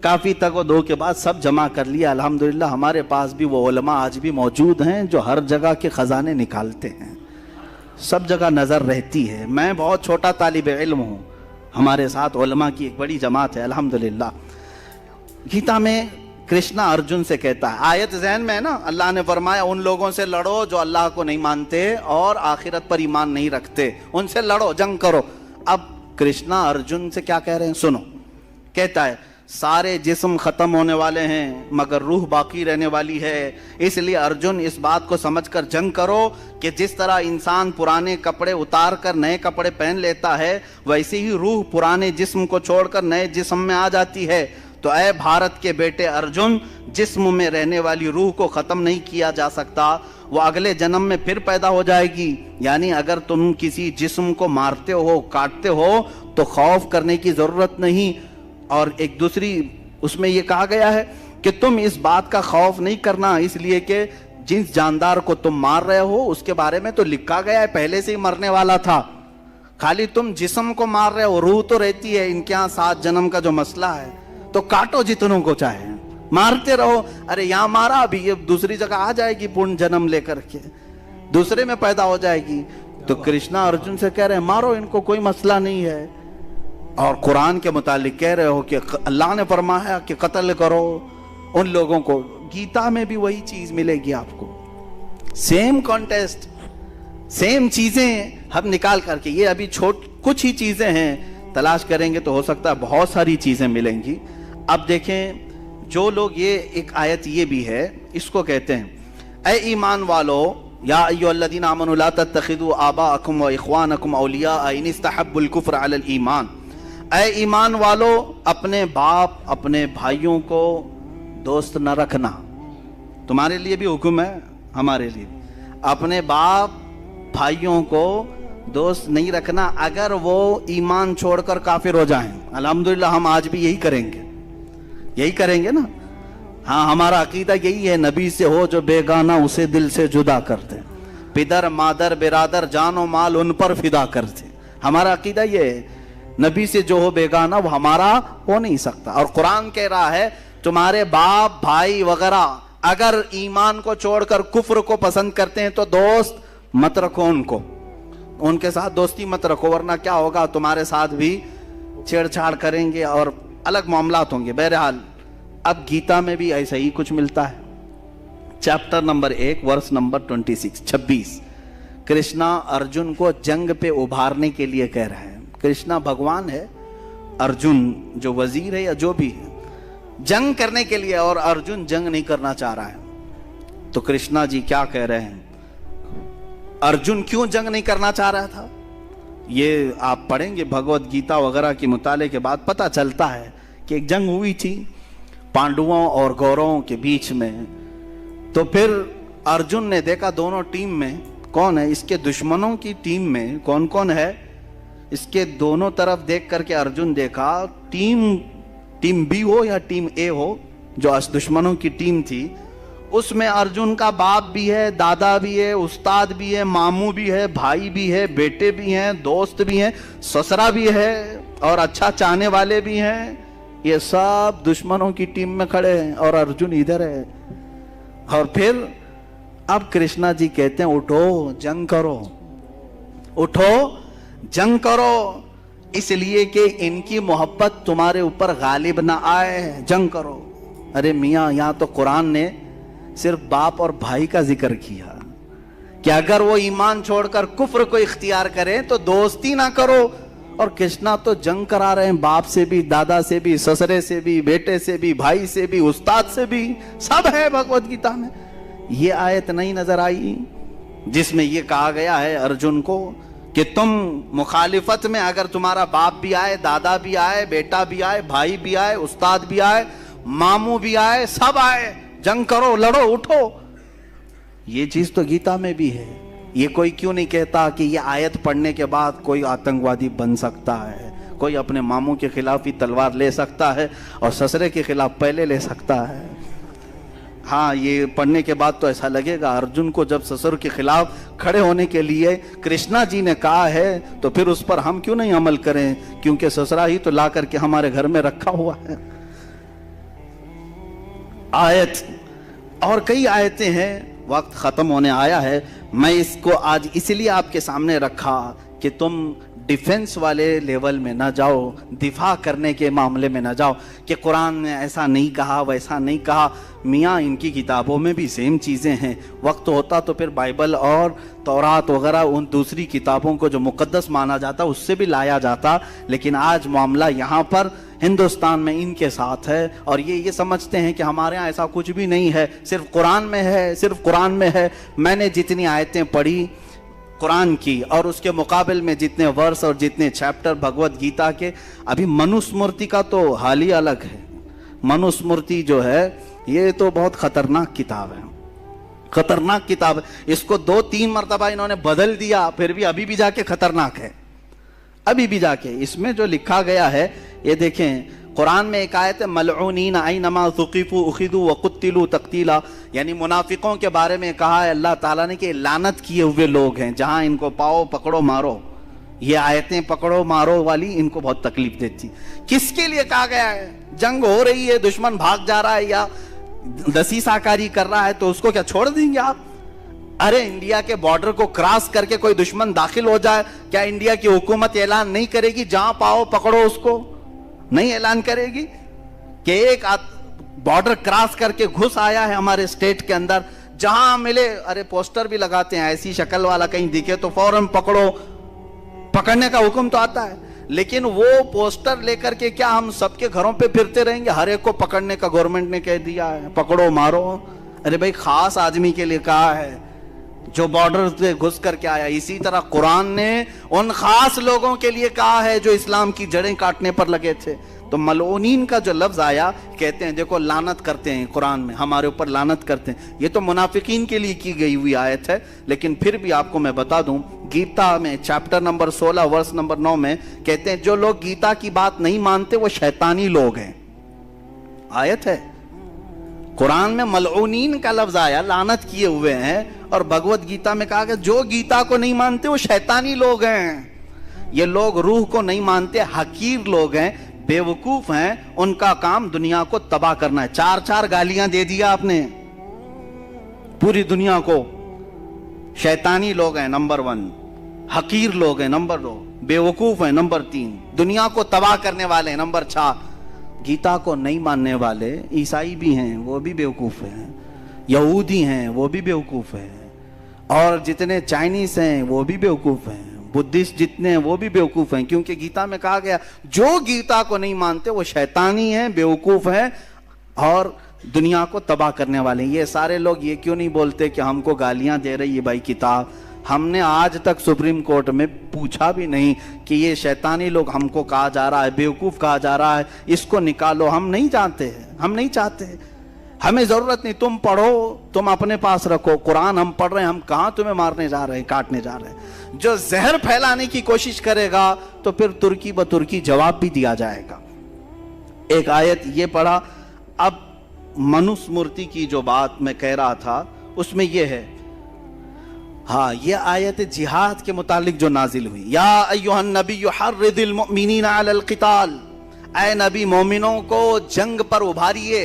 काफ़ी तक और दो के बाद सब जमा कर लिया अल्हम्दुलिल्लाह। हमारे पास भी वो उलमा आज भी मौजूद हैं जो हर जगह के ख़जाने निकालते हैं, सब जगह नज़र रहती है। मैं बहुत छोटा तालिब इल्म हूँ, हमारे साथ उलमा की एक बड़ी जमात है अल्हम्दुलिल्लाह। गीता में कृष्णा अर्जुन से कहता है, आयत ज़हन में है ना, अल्लाह ने फरमाया उन लोगों से लड़ो जो अल्लाह को नहीं मानते और आखिरत पर ईमान नहीं रखते, उनसे लड़ो, जंग करो। अब कृष्णा अर्जुन से क्या कह रहे हैं सुनो। कहता है सारे जिस्म खत्म होने वाले हैं मगर रूह बाकी रहने वाली है, इसलिए अर्जुन इस बात को समझकर जंग करो कि जिस तरह इंसान पुराने कपड़े उतार कर नए कपड़े पहन लेता है, वैसे ही रूह पुराने जिस्म को छोड़कर नए जिस्म में आ जाती है। तो ऐ भारत के बेटे अर्जुन, जिस्म में रहने वाली रूह को ख़त्म नहीं किया जा सकता, वो अगले जन्म में फिर पैदा हो जाएगी। यानी अगर तुम किसी जिस्म को मारते हो, काटते हो, तो खौफ करने की ज़रूरत नहीं। और एक दूसरी उसमें ये कहा गया है कि तुम इस बात का खौफ नहीं करना, इसलिए कि जिस जानदार को तुम मार रहे हो उसके बारे में तो लिखा गया है पहले से ही मरने वाला था, खाली तुम जिस्म को मार रहे हो, रूह तो रहती है। इनके यहाँ 7 जन्म का जो मसला है, तो काटो जितनों को चाहे, मारते रहो। अरे यहाँ मारा, अभी ये दूसरी जगह आ जाएगी, पूर्ण जन्म लेकर के दूसरे में पैदा हो जाएगी। तो कृष्णा अर्जुन से कह रहे हैं मारो इनको, कोई मसला नहीं है। और कुरान के मुतालिक कह रहे हो कि अल्लाह ने फरमाया कि कत्ल करो उन लोगों को। गीता में भी वही चीज मिलेगी आपको, सेम कॉन्टेस्ट, सेम चीजें हम निकाल करके, ये अभी कुछ ही चीजें हैं, तलाश करेंगे तो हो सकता है बहुत सारी चीजें मिलेंगी। अब देखें, जो लोग, ये एक आयत ये भी है, इसको कहते हैं ऐ ईमान वालो, या अय्युहल्लज़ीना आमनू ला तत्तखिदू आबाअकुम व इख्वानकुम औलिया इन इस्तहब्बुल कुफ्र अलल ईमान। ऐ ईमान वालो, अपने बाप अपने भाइयों को दोस्त न रखना। तुम्हारे लिए भी हुक्म है, हमारे लिए। अपने बाप भाइयों को दोस्त नहीं रखना अगर वो ईमान छोड़कर काफिर हो जाएं। अल्हम्दुलिल्लाह हम आज भी यही करेंगे ना। हाँ, हमारा अकीदा यही है, नबी से हो जो बेगाना उसे दिल से जुदा कर दे, पिदर मादर बिरादर जानो माल उन पर फिदा कर दे। हमारा अकीदा ये है, नबी से जो हो बेगाना वो हमारा हो नहीं सकता। और कुरान कह रहा है तुम्हारे बाप भाई वगैरह अगर ईमान को छोड़कर कुफ्र को पसंद करते हैं तो दोस्त मत रखो उनको, उनके साथ दोस्ती मत रखो, वरना क्या होगा, तुम्हारे साथ भी छेड़छाड़ करेंगे और अलग मामलात होंगे। बहरहाल अब गीता में भी ऐसा ही कुछ मिलता है। Chapter number 1 verse number 26 Krishna Arjun को जंग पे उभारने के लिए कह रहा है। कृष्णा भगवान है, अर्जुन जो वजीर है या जो भी है, जंग करने के लिए, और अर्जुन जंग नहीं करना चाह रहा है। तो कृष्णा जी क्या कह रहे हैं, अर्जुन क्यों जंग नहीं करना चाह रहा था, ये आप पढ़ेंगे भगवत गीता वगैरह के मुताले के बाद पता चलता है कि एक जंग हुई थी पांडवों और कौरवों के बीच में। तो फिर अर्जुन ने देखा दोनों टीम में कौन है, इसके दुश्मनों की टीम में कौन कौन है, इसके दोनों तरफ देख करके अर्जुन देखा टीम बी हो या टीम ए हो, जो दुश्मनों की टीम थी, उसमें अर्जुन का बाप भी है, दादा भी है, उस्ताद भी है, मामू भी है, भाई भी है, बेटे भी हैं, दोस्त भी हैं, ससुरा भी है और अच्छा चाहने वाले भी हैं। ये सब दुश्मनों की टीम में खड़े हैं और अर्जुन इधर है। और फिर अब कृष्णा जी कहते हैं उठो जंग करो, उठो जंग करो, इसलिए कि इनकी मोहब्बत तुम्हारे ऊपर गालिब ना आए, जंग करो। अरे मियाँ, यहाँ तो कुरान ने सिर्फ बाप और भाई का जिक्र किया कि अगर वो ईमान छोड़कर कुफ्र को इख्तियार करें तो दोस्ती ना करो। और कृष्णा तो जंग करा रहे हैं, बाप से भी, दादा से भी, ससुरे से भी, बेटे से भी, भाई से भी, उस्ताद से भी, सब है भगवत गीता में। ये आयत नहीं नजर आई जिसमें ये कहा गया है अर्जुन को कि तुम मुखालिफत में अगर तुम्हारा बाप भी आए, दादा भी आए, बेटा भी आए, भाई भी आए, उस्ताद भी आए, मामू भी आए, सब आए, जंग करो, लड़ो, उठो। ये चीज तो गीता में भी है। ये कोई क्यों नहीं कहता कि ये आयत पढ़ने के बाद कोई आतंकवादी बन सकता है, कोई अपने मामू के खिलाफ ही तलवार ले सकता है और ससुरे के खिलाफ पहले ले सकता है। हाँ, ये पढ़ने के बाद तो ऐसा लगेगा अर्जुन को जब ससुर के खिलाफ खड़े होने के लिए कृष्णा जी ने कहा है तो फिर उस पर हम क्यों नहीं अमल करें, क्योंकि ससुरा ही तो ला करके हमारे घर में रखा हुआ है। आयत और कई आयतें हैं, वक्त खत्म होने आया है। मैं इसको आज इसलिए आपके सामने रखा कि तुम डिफेंस वाले लेवल में ना जाओ, दिफा करने के मामले में ना जाओ कि कुरान ने ऐसा नहीं कहा, वैसा नहीं कहा। मियाँ, इनकी किताबों में भी सेम चीज़ें हैं। वक्त होता तो फिर बाइबल और तौरात वगैरह उन दूसरी किताबों को जो मुकद्दस माना जाता उससे भी लाया जाता, लेकिन आज मामला यहाँ पर हिंदुस्तान में इनके साथ है और ये समझते हैं कि हमारे यहाँ ऐसा कुछ भी नहीं है, सिर्फ कुरान में है, सिर्फ कुरान में है। मैंने जितनी आयतें पढ़ी कुरान की और उसके मुकाबले में जितने वर्स और जितने चैप्टर भगवत गीता के, अभी मनुस्मृति का तो हाल ही अलग है। मनुस्मृति जो है ये तो बहुत खतरनाक किताब है, खतरनाक किताब है। इसको 2-3 मरतबा इन्होंने बदल दिया, फिर भी अभी भी जाके खतरनाक है। अभी भी जाके इसमें जो लिखा गया है ये देखें। कुरान में एक आयत है, मलऊनीन ऐनमा सुक़िफ़ू उख़िज़ू व क़ुत्तिलू तक़तीला, यानी मुनाफिकों के बारे में कहा है अल्लाह ताला ने कि लानत किए हुए लोग हैं, जहां इनको पाओ पकड़ो मारो। ये आयतें पकड़ो मारो वाली इनको बहुत तकलीफ देती। किसके लिए कहा गया है? जंग हो रही है, दुश्मन भाग जा रहा है या दसीसाकारी कर रहा है तो उसको क्या छोड़ देंगे आप? अरे इंडिया के बॉर्डर को क्रॉस करके कोई दुश्मन दाखिल हो जाए, क्या इंडिया की हुकूमत ऐलान नहीं करेगी जहां पाओ पकड़ो उसको? नहीं ऐलान करेगी कि एक बॉर्डर क्रॉस करके घुस आया है हमारे स्टेट के अंदर, जहां मिले, अरे पोस्टर भी लगाते हैं, ऐसी शक्ल वाला कहीं दिखे तो फौरन पकड़ो, पकड़ने का हुक्म तो आता है। लेकिन वो पोस्टर लेकर के क्या हम सबके घरों पे फिरते रहेंगे? हर एक को पकड़ने का गवर्नमेंट ने कह दिया है, पकड़ो मारो। अरे भाई, खास आदमी के लिए कहा है जो बॉर्डर से घुस करके आया। इसी तरह कुरान ने उन खास लोगों के लिए कहा है जो इस्लाम की जड़ें काटने पर लगे थे। तो मलऊनीन का जो लफ्ज आया, कहते हैं देखो लानत करते हैं कुरान में, हमारे ऊपर लानत करते हैं, ये तो मुनाफिकीन के लिए की गई हुई आयत है। लेकिन फिर भी आपको मैं बता दूं, गीता में चैप्टर नंबर 16 वर्स नंबर 9 में कहते हैं जो लोग गीता की बात नहीं मानते वो शैतानी लोग हैं। आयत है, कुरान में मलऊनीन का लफ्ज आया, लानत किए हुए हैं, और भगवत गीता में कहा कि जो गीता को नहीं मानते वो शैतानी लोग हैं। ये लोग रूह को नहीं मानते, हकीर लोग हैं, बेवकूफ हैं, उनका काम दुनिया को तबाह करना है। 4 गालियां दे दिया आपने पूरी दुनिया को। शैतानी लोग हैं नंबर 1, हकीर लोग हैं नंबर 2, बेवकूफ हैं नंबर 3, दुनिया को तबाह करने वाले हैं नंबर 4। गीता को नहीं मानने वाले ईसाई भी हैं, वो भी बेवकूफ हैं, यहूदी हैं वो भी बेवकूफ हैं, और जितने चाइनीज हैं वो भी बेवकूफ हैं, बुद्धिस्ट जितने हैं वो भी बेवकूफ हैं। क्योंकि गीता में कहा गया जो गीता को नहीं मानते वो शैतानी हैं, बेवकूफ हैं और दुनिया को तबाह करने वाले हैं। ये सारे लोग ये क्यों नहीं बोलते कि हमको गालियां दे रही है भाई किताब? हमने आज तक सुप्रीम कोर्ट में पूछा भी नहीं कि ये शैतानी लोग हमको कहा जा रहा है, बेवकूफ कहा जा रहा है, इसको निकालो। हम नहीं जानते हैं, हम नहीं चाहते, हमें जरूरत नहीं। तुम पढ़ो, तुम अपने पास रखो, कुरान हम पढ़ रहे हैं, हम कहां तुम्हें मारने जा रहे हैं, काटने जा रहे हैं। जो जहर फैलाने की कोशिश करेगा तो फिर तुर्की ब तुर्की जवाब भी दिया जाएगा। एक आयत ये पढ़ा। अब मनुस्मृति की जो बात मैं कह रहा था उसमें ये है, हाँ ये आयत जिहाद के मुतालिक जो नाजिल हुई, या अय्युहन नबी हर्रिदिल मुमिनीना अलल क़िताल, ऐ नबी मोमिनों को जंग पर उभारिए।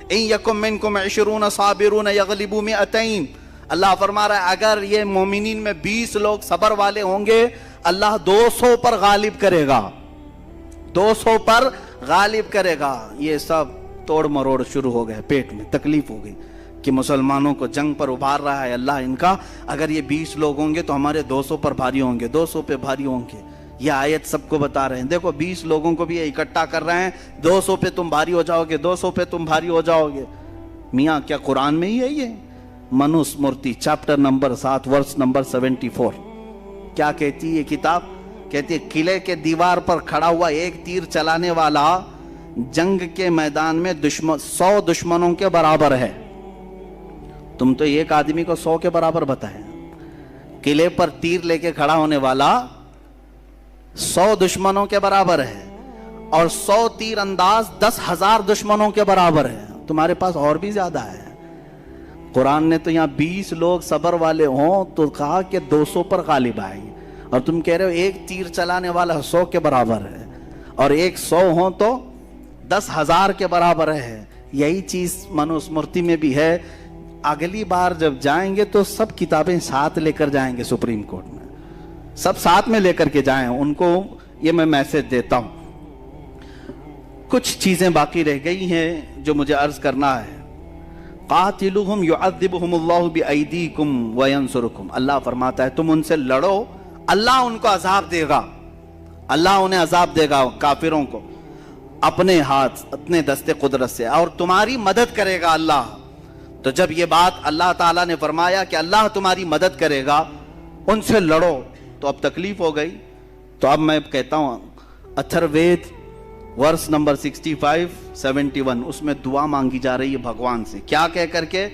इन यकुम मिनकुम 20 साबिरून यगलिबू मिअतैन, अल्लाह फरमा रहा है अगर ये मोमिनीन में 20 लोग सबर वाले होंगे, अल्लाह 200 पर गालिब करेगा, 200 पर गालिब करेगा। ये सब तोड़ मरोड़ शुरू हो गए, पेट में तकलीफ हो गई कि मुसलमानों को जंग पर उभार रहा है अल्लाह इनका, अगर ये 20 लोग होंगे तो हमारे 200 पर भारी होंगे, 200 पे भारी होंगे। ये आयत सबको बता रहे हैं, देखो 20 लोगों को भी ये इकट्ठा कर रहे हैं, 200 पे तुम भारी हो जाओगे, 200 पे तुम भारी हो जाओगे। मियाँ क्या कुरान में ही है ये? Manusmriti chapter number 7 verse number 74 क्या कहती है ये किताब? कहती है किले के दीवार पर खड़ा हुआ एक तीर चलाने वाला जंग के मैदान में 100 दुश्मनों के बराबर है। तुम तो एक आदमी को 100 के बराबर बताए। किले पर तीर लेके खड़ा होने वाला 100 दुश्मनों के बराबर है, और 100 तीर अंदाज 10,000 दुश्मनों के बराबर है। तुम्हारे पास और भी ज्यादा है। कुरान ने तो यहाँ 20 लोग सबर वाले हों तो कहा कि 200 पर गालिब आएंगे, और तुम कह रहे हो एक तीर चलाने वाला 100 के बराबर है, और एक 100 हो तो 10,000 के बराबर है। यही चीज मनुस्मृति में भी है। अगली बार जब जाएंगे तो सब किताबें साथ लेकर जाएंगे सुप्रीम कोर्ट में, सब साथ में लेकर के जाएं। उनको ये मैं मैसेज देता हूं। कुछ चीजें बाकी रह गई हैं जो मुझे अर्ज करना है। कातिलुहुम युअद्दिबुहुमुल्लाहु बिअयदीकुम व यंसुरुकुम, अल्लाह फरमाता है तुम उनसे लड़ो, अल्लाह उनको अजाब देगा, अल्लाह उन्हें अजाब देगा काफिरों को अपने हाथ अपने दस्ते कुदरत से, और तुम्हारी मदद करेगा अल्लाह। तो जब ये बात अल्लाह ताला ने फरमाया कि अल्लाह तुम्हारी मदद करेगा, उनसे लड़ो, तो अब तकलीफ हो गई। तो अब मैं कहता हूं अथर्ववेद वर्स नंबर 65-71 उसमें दुआ मांगी जा रही है भगवान से। क्या कह करके?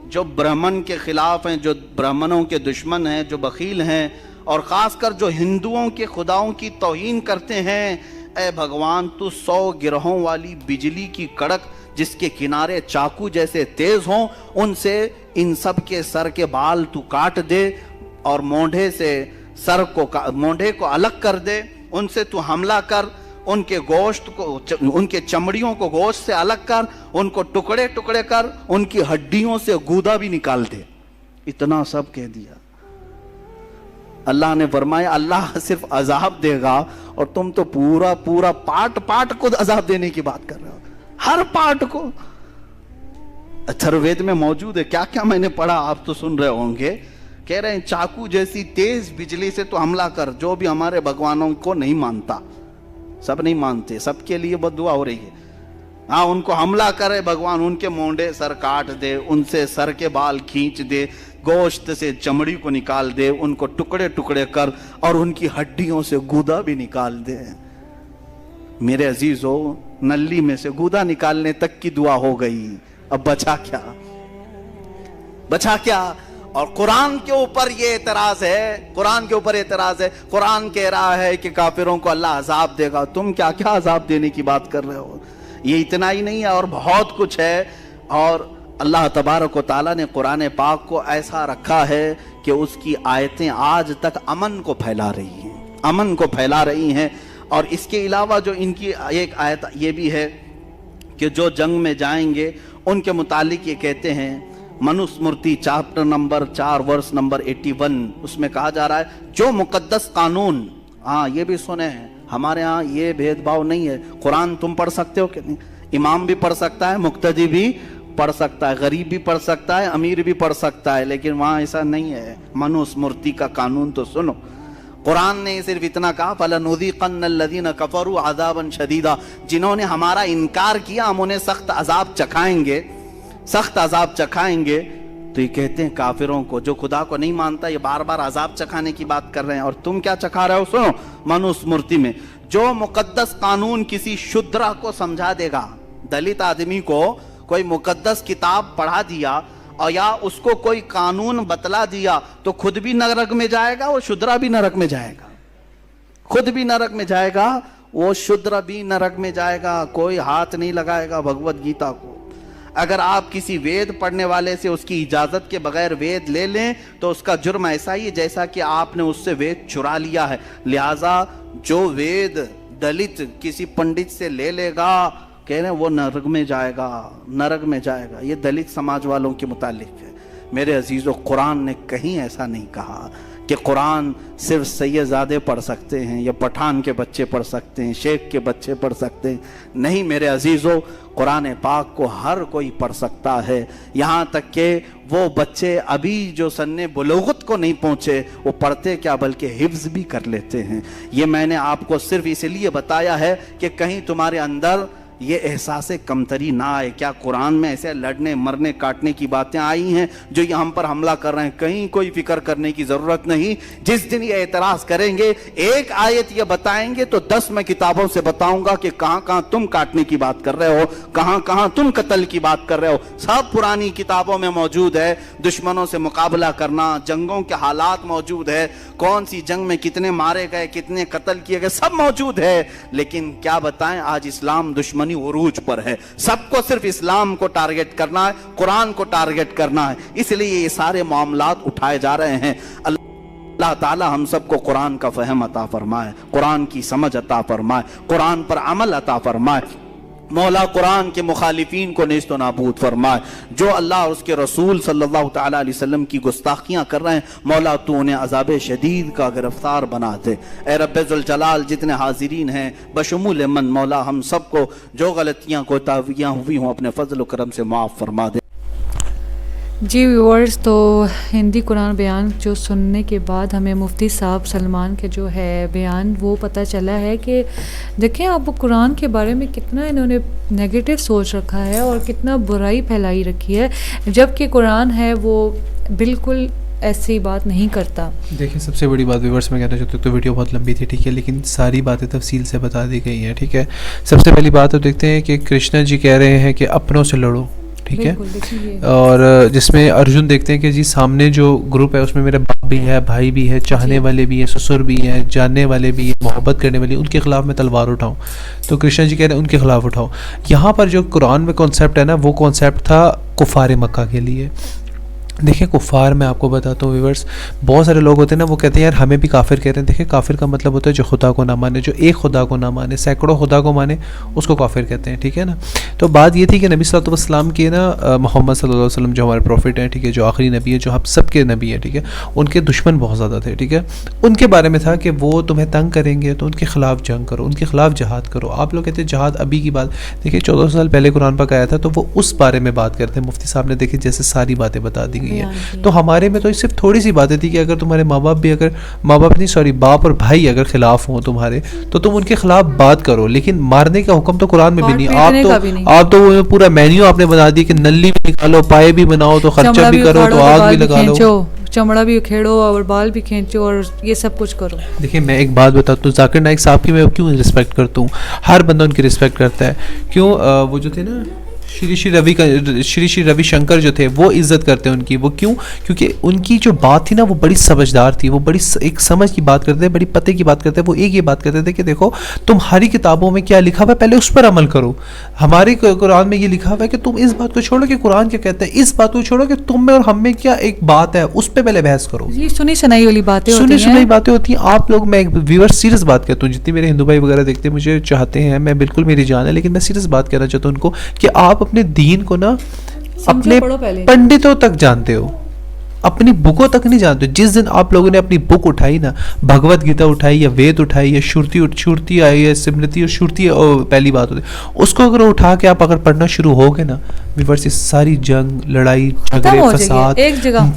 जो ब्राह्मण के खिलाफ हैं, जो ब्राह्मणों के दुश्मन हैं, जो बखील हैं, और खासकर जो हिंदुओं के खुदाओं की तौहीन करते हैं, ऐ भगवान तू 100 गिरहों वाली बिजली की कड़क जिसके किनारे चाकू जैसे तेज हों, उनसे इन सब के सर के बाल तू काट दे, और मोंढे से सर को मोंढे को अलग कर दे, उनसे तू हमला कर, उनके गोश्त को, उनके चमड़ियों को गोश्त से अलग कर, उनको टुकड़े टुकड़े कर, उनकी हड्डियों से गूदा भी निकाल दे। इतना सब कह दिया। अल्लाह ने फरमाया अल्लाह सिर्फ अजाब देगा, और तुम तो पूरा पूरा पार्ट पार्ट को अजाब देने की बात कर रहे हो, हर पार्ट को। अथर्ववेद में मौजूद है। क्या क्या मैंने पढ़ा आप तो सुन रहे होंगे। कह रहे हैं चाकू जैसी तेज बिजली से तो हमला कर, जो भी हमारे भगवानों को नहीं मानता, सब नहीं मानते, सबके लिए बद्दुआ हो रही है। हाँ, उनको हमला करे भगवान, उनके मोंडे सर काट दे, उनसे सर के बाल खींच दे, गोश्त से चमड़ी को निकाल दे, उनको टुकड़े टुकड़े कर, और उनकी हड्डियों से गूदा भी निकाल दे। मेरे अजीजों, नली में से गूदा निकालने तक की दुआ हो गई, अब बचा क्या, बचा क्या। और कुरान के ऊपर ये एतराज है, कुरान के ऊपर एतराज है। कुरान कह रहा है कि काफिरों को अल्लाह अजाब देगा, तुम क्या क्या अजाब देने की बात कर रहे हो। ये इतना ही नहीं है और बहुत कुछ है। और अल्लाह तबारक व तआला ने कुरान पाक को ऐसा रखा है कि उसकी आयतें आज तक अमन को फैला रही हैं, अमन को फैला रही हैं। और इसके अलावा जो इनकी एक आयत ये भी है कि जो जंग में जाएंगे उनके मुतालिक ये कहते हैं, Manusmriti chapter number 4 verse number 81, उसमें कहा जा रहा है जो मुकद्दस कानून, हाँ ये भी सुने हैं, हमारे यहाँ ये भेदभाव नहीं है। कुरान तुम पढ़ सकते हो कि नहीं, इमाम भी पढ़ सकता है, मुक्तदी भी पढ़ सकता है, गरीब भी पढ़ सकता है, अमीर भी पढ़ सकता है, लेकिन वहाँ ऐसा नहीं है। मनुस्मृति का कानून तो सुनो। कुरान ने सिर्फ इतना कहा, फलनुज़ीक़न्नल्लज़ीना कफ़रू अज़ाबन शदीदा, जिन्होंने हमारा इनकार किया हम उन्हें सख्त अजाब चखाएंगे, सख्त अजाब चखाएंगे। तो ये कहते हैं काफिरों को, जो खुदा को नहीं मानता, ये बार बार अजाब चखाने की बात कर रहे हैं। और तुम क्या चखा रहे हो, सुनो, मनुस्मृति में जो मुकद्दस कानून किसी शूद्र को समझा देगा, दलित आदमी को कोई मुकद्दस किताब पढ़ा दिया और या उसको कोई कानून बतला दिया, तो खुद भी नरक में जाएगा, वो शूद्र भी नरक में जाएगा, खुद भी नरक में जाएगा, वो शूद्र भी नरक में जाएगा। कोई हाथ नहीं लगाएगा भगवत गीता को। अगर आप किसी वेद पढ़ने वाले से उसकी इजाजत के बगैर वेद ले लें तो उसका जुर्म ऐसा ही है जैसा कि आपने उससे वेद चुरा लिया है। लिहाजा जो वेद दलित किसी पंडित से ले लेगा, कह रहे हैं वो नरक में जाएगा, नरक में जाएगा। ये दलित समाज वालों के मुतालिक है। मेरे अजीजों, कुरान ने कहीं ऐसा नहीं कहा कि कुरान सिर्फ सैयदजादे पढ़ सकते हैं या पठान के बच्चे पढ़ सकते हैं, शेख के बच्चे पढ़ सकते हैं। नहीं मेरे अजीजों, कुरान पाक को हर कोई पढ़ सकता है। यहाँ तक कि वो बच्चे अभी जो सन्ने बुलूगत को नहीं पहुँचे, वो पढ़ते क्या बल्कि हिफ्ज़ भी कर लेते हैं। ये मैंने आपको सिर्फ इसलिए बताया है कि कहीं तुम्हारे अंदर ये एहसास कमतरी ना आए। क्या कुरान में ऐसे लड़ने मरने काटने की बातें आई हैं जो ये हम पर हमला कर रहे हैं? कहीं कोई फिक्र करने की ज़रूरत नहीं। जिस दिन ये एतराज़ करेंगे, एक आयत ये बताएंगे तो 10 मैं किताबों से बताऊंगा कि कहाँ कहाँ तुम काटने की बात कर रहे हो, कहाँ कहाँ तुम कत्ल की बात कर रहे हो। सब पुरानी किताबों में मौजूद है। दुश्मनों से मुकाबला करना, जंगों के हालात मौजूद है, कौन सी जंग में कितने मारे गए, कितने कत्ल किए गए, सब मौजूद है। लेकिन क्या बताएं, आज इस्लाम दुश्मन उरूज पर है। सबको सिर्फ इस्लाम को टारगेट करना है, कुरान को टारगेट करना है, इसलिए ये सारे मामलात उठाए जा रहे हैं। अल्लाह ताला हम सबको कुरान का फहम अता फरमाए, कुरान की समझ अता फरमाए, कुरान पर अमल अता फरमाए। मौला कुरान के मुखालिफीन को नेस्त नाबूद फरमाए। जो अल्लाह और उसके रसूल सल्लल्लाहु तआला अलैहि वसल्लम की गुस्ताखियाँ कर रहे हैं, मौला तू उन्हें अज़ाब शदीद का गिरफ्तार बना दे। ए रब्बे ज़ुल जलाल, जितने हाजिरीन हैं बशमूल मन, मौला हम सबको जो गलतियाँ कोताहियाँ हुई हों अपने फजल व करम से माफ़ फरमा दे। जी व्यूअर्स, तो हिंदी कुरान बयान जो सुनने के बाद हमें मुफ्ती साहब सलमान के जो है बयान वो पता चला है कि देखें आप कुरान के बारे में कितना इन्होंने नेगेटिव सोच रखा है और कितना बुराई फैलाई रखी है, जबकि कुरान है वो बिल्कुल ऐसी बात नहीं करता। देखिए, सबसे बड़ी बात व्यूअर्स में कहना चाहता हूँ, तो वीडियो बहुत लंबी थी, ठीक है, लेकिन सारी बातें तफसील से बता दी गई हैं, ठीक है। सबसे पहली बात तो देखते हैं कि कृष्ण जी कह रहे हैं कि अपनों से लड़ो, ठीक है, और जिसमें अर्जुन देखते हैं कि जी सामने जो ग्रुप है उसमें मेरा बाप भी है, भाई भी है, चाहने वाले भी हैं, ससुर भी हैं, जानने वाले भी हैं, मोहब्बत करने वाले, उनके खिलाफ मैं तलवार उठाऊं। तो कृष्ण जी कह रहे हैं उनके खिलाफ उठाओ। यहाँ पर जो कुरान में कॉन्सेप्ट है ना, वो कॉन्सेप्ट था कुफार मक्का के लिए। देखिए, कुफ़ार मैं आपको बताता हूँ व्यूअर्स, बहुत सारे लोग होते हैं ना, वो कहते हैं यार हमें भी काफिर कह रहे हैं। देखिए, काफिर का मतलब होता है जो खुदा को ना माने, जो एक खुदा को ना माने, सैकड़ों खुदा को माने, उसको काफिर कहते हैं, ठीक है ना। तो बात ये थी कि नबी सल्लल्लाहु अलैहि वसल्लम की ना, मोहम्मद सल्लल्लाहु अलैहि वसल्लम जो हमारे प्रॉफिट हैं, ठीक है, जो आखिरी नबी है, जो हम सब के नबी हैं, ठीक है, उनके दुश्मन बहुत ज़्यादा थे, ठीक है। उनके बारे में था कि वो तुम्हें तंग करेंगे तो उनके खिलाफ जंग करो, उनके खिलाफ जहाद करो। आप लोग कहते हैं जहाद अभी की बात, देखिए 1400 साल पहले कुरान पाक आया था, तो वो उस बारे में बात करते हैं। मुफ्ती साहब ने देखिए जैसे सारी बातें बता दी गई گئی ہیں. تو ہمارے میں تو صرف تھوڑی سی باتیں تھی کہ اگر تمہارے ماں باپ باپ اور بھائی اگر خلاف ہوں تمہارے تو تم ان کے خلاف بات کرو, لیکن مارنے کا حکم تو قرآن میں بھی نہیں. آپ تو پورا مینیو آپ نے بنا دیا کہ نلی بھی نکالو, پائے بھی بناؤ, تو خرچہ بھی کرو, تو آگ بھی لگا لو, چمڑا بھی کھیڑو اور بال بھی کھینچو اور یہ سب کچھ کرو. دیکھیں میں ایک بات بتاتا ہوں, ذاکر نائک صاحب کی میں کیوں رسپیکٹ کرتا ہوں, ہر بندہ ان کی رسپیکٹ کرتا ہے. کیوں وہ جو تھے نا شری روی شنکر جو تھے وہ عزت کرتے ہیں ان کی. وہ کیوں؟ کیونکہ ان کی جو بات تھی نا وہ بڑی سمجھدار تھی, وہ بڑی ایک سمجھ کی بات کرتے تھے, بڑی پتے کی بات کرتے تھے. وہ ایک یہ بات کرتے تھے کہ دیکھو تمہاری کتابوں میں کیا لکھا ہوا ہے پہلے اس پر عمل کرو. ہمارے قرآن میں یہ لکھا ہوا ہے کہ تم اس بات کو چھوڑو کہ قرآن کیا کہتا ہے, اس بات کو چھوڑو کہ تم میں اور ہم میں کیا ایک بات ہے, اس پہ پہلے بحث کرو. یہ سنی سنائی والی باتیں ہوتی ہیں, سنی سنائی باتیں ہوتی ہیں. آپ لوگ, میں ایک ویور سیریس بات کرتا ہوں, جتنی میرے ہندو بھائی وغیرہ دیکھتے ہیں مجھے چاہتے ہیں, میں بالکل میری جان ہے, لیکن میں سیریس بات کہنا چاہتا ہوں ان کو کہ آپ اپنے دین کو نا اپنے پنڈتوں تک جانتے ہو, اپنی بکوں تک نہیں جانتے. جس دن آپ لوگوں نے اپنی بک اٹھائی نا, بھگوت گیتا اٹھائی یا وید اٹھائی یا شرتی آئی یا سمرتی اور شرتی پہلی بات ہوتی, اس کو اگر اٹھا کے آپ اگر پڑھنا شروع ہو گے نا ویورز, یہ ساری جنگ, لڑائی, جھگڑے, فساد,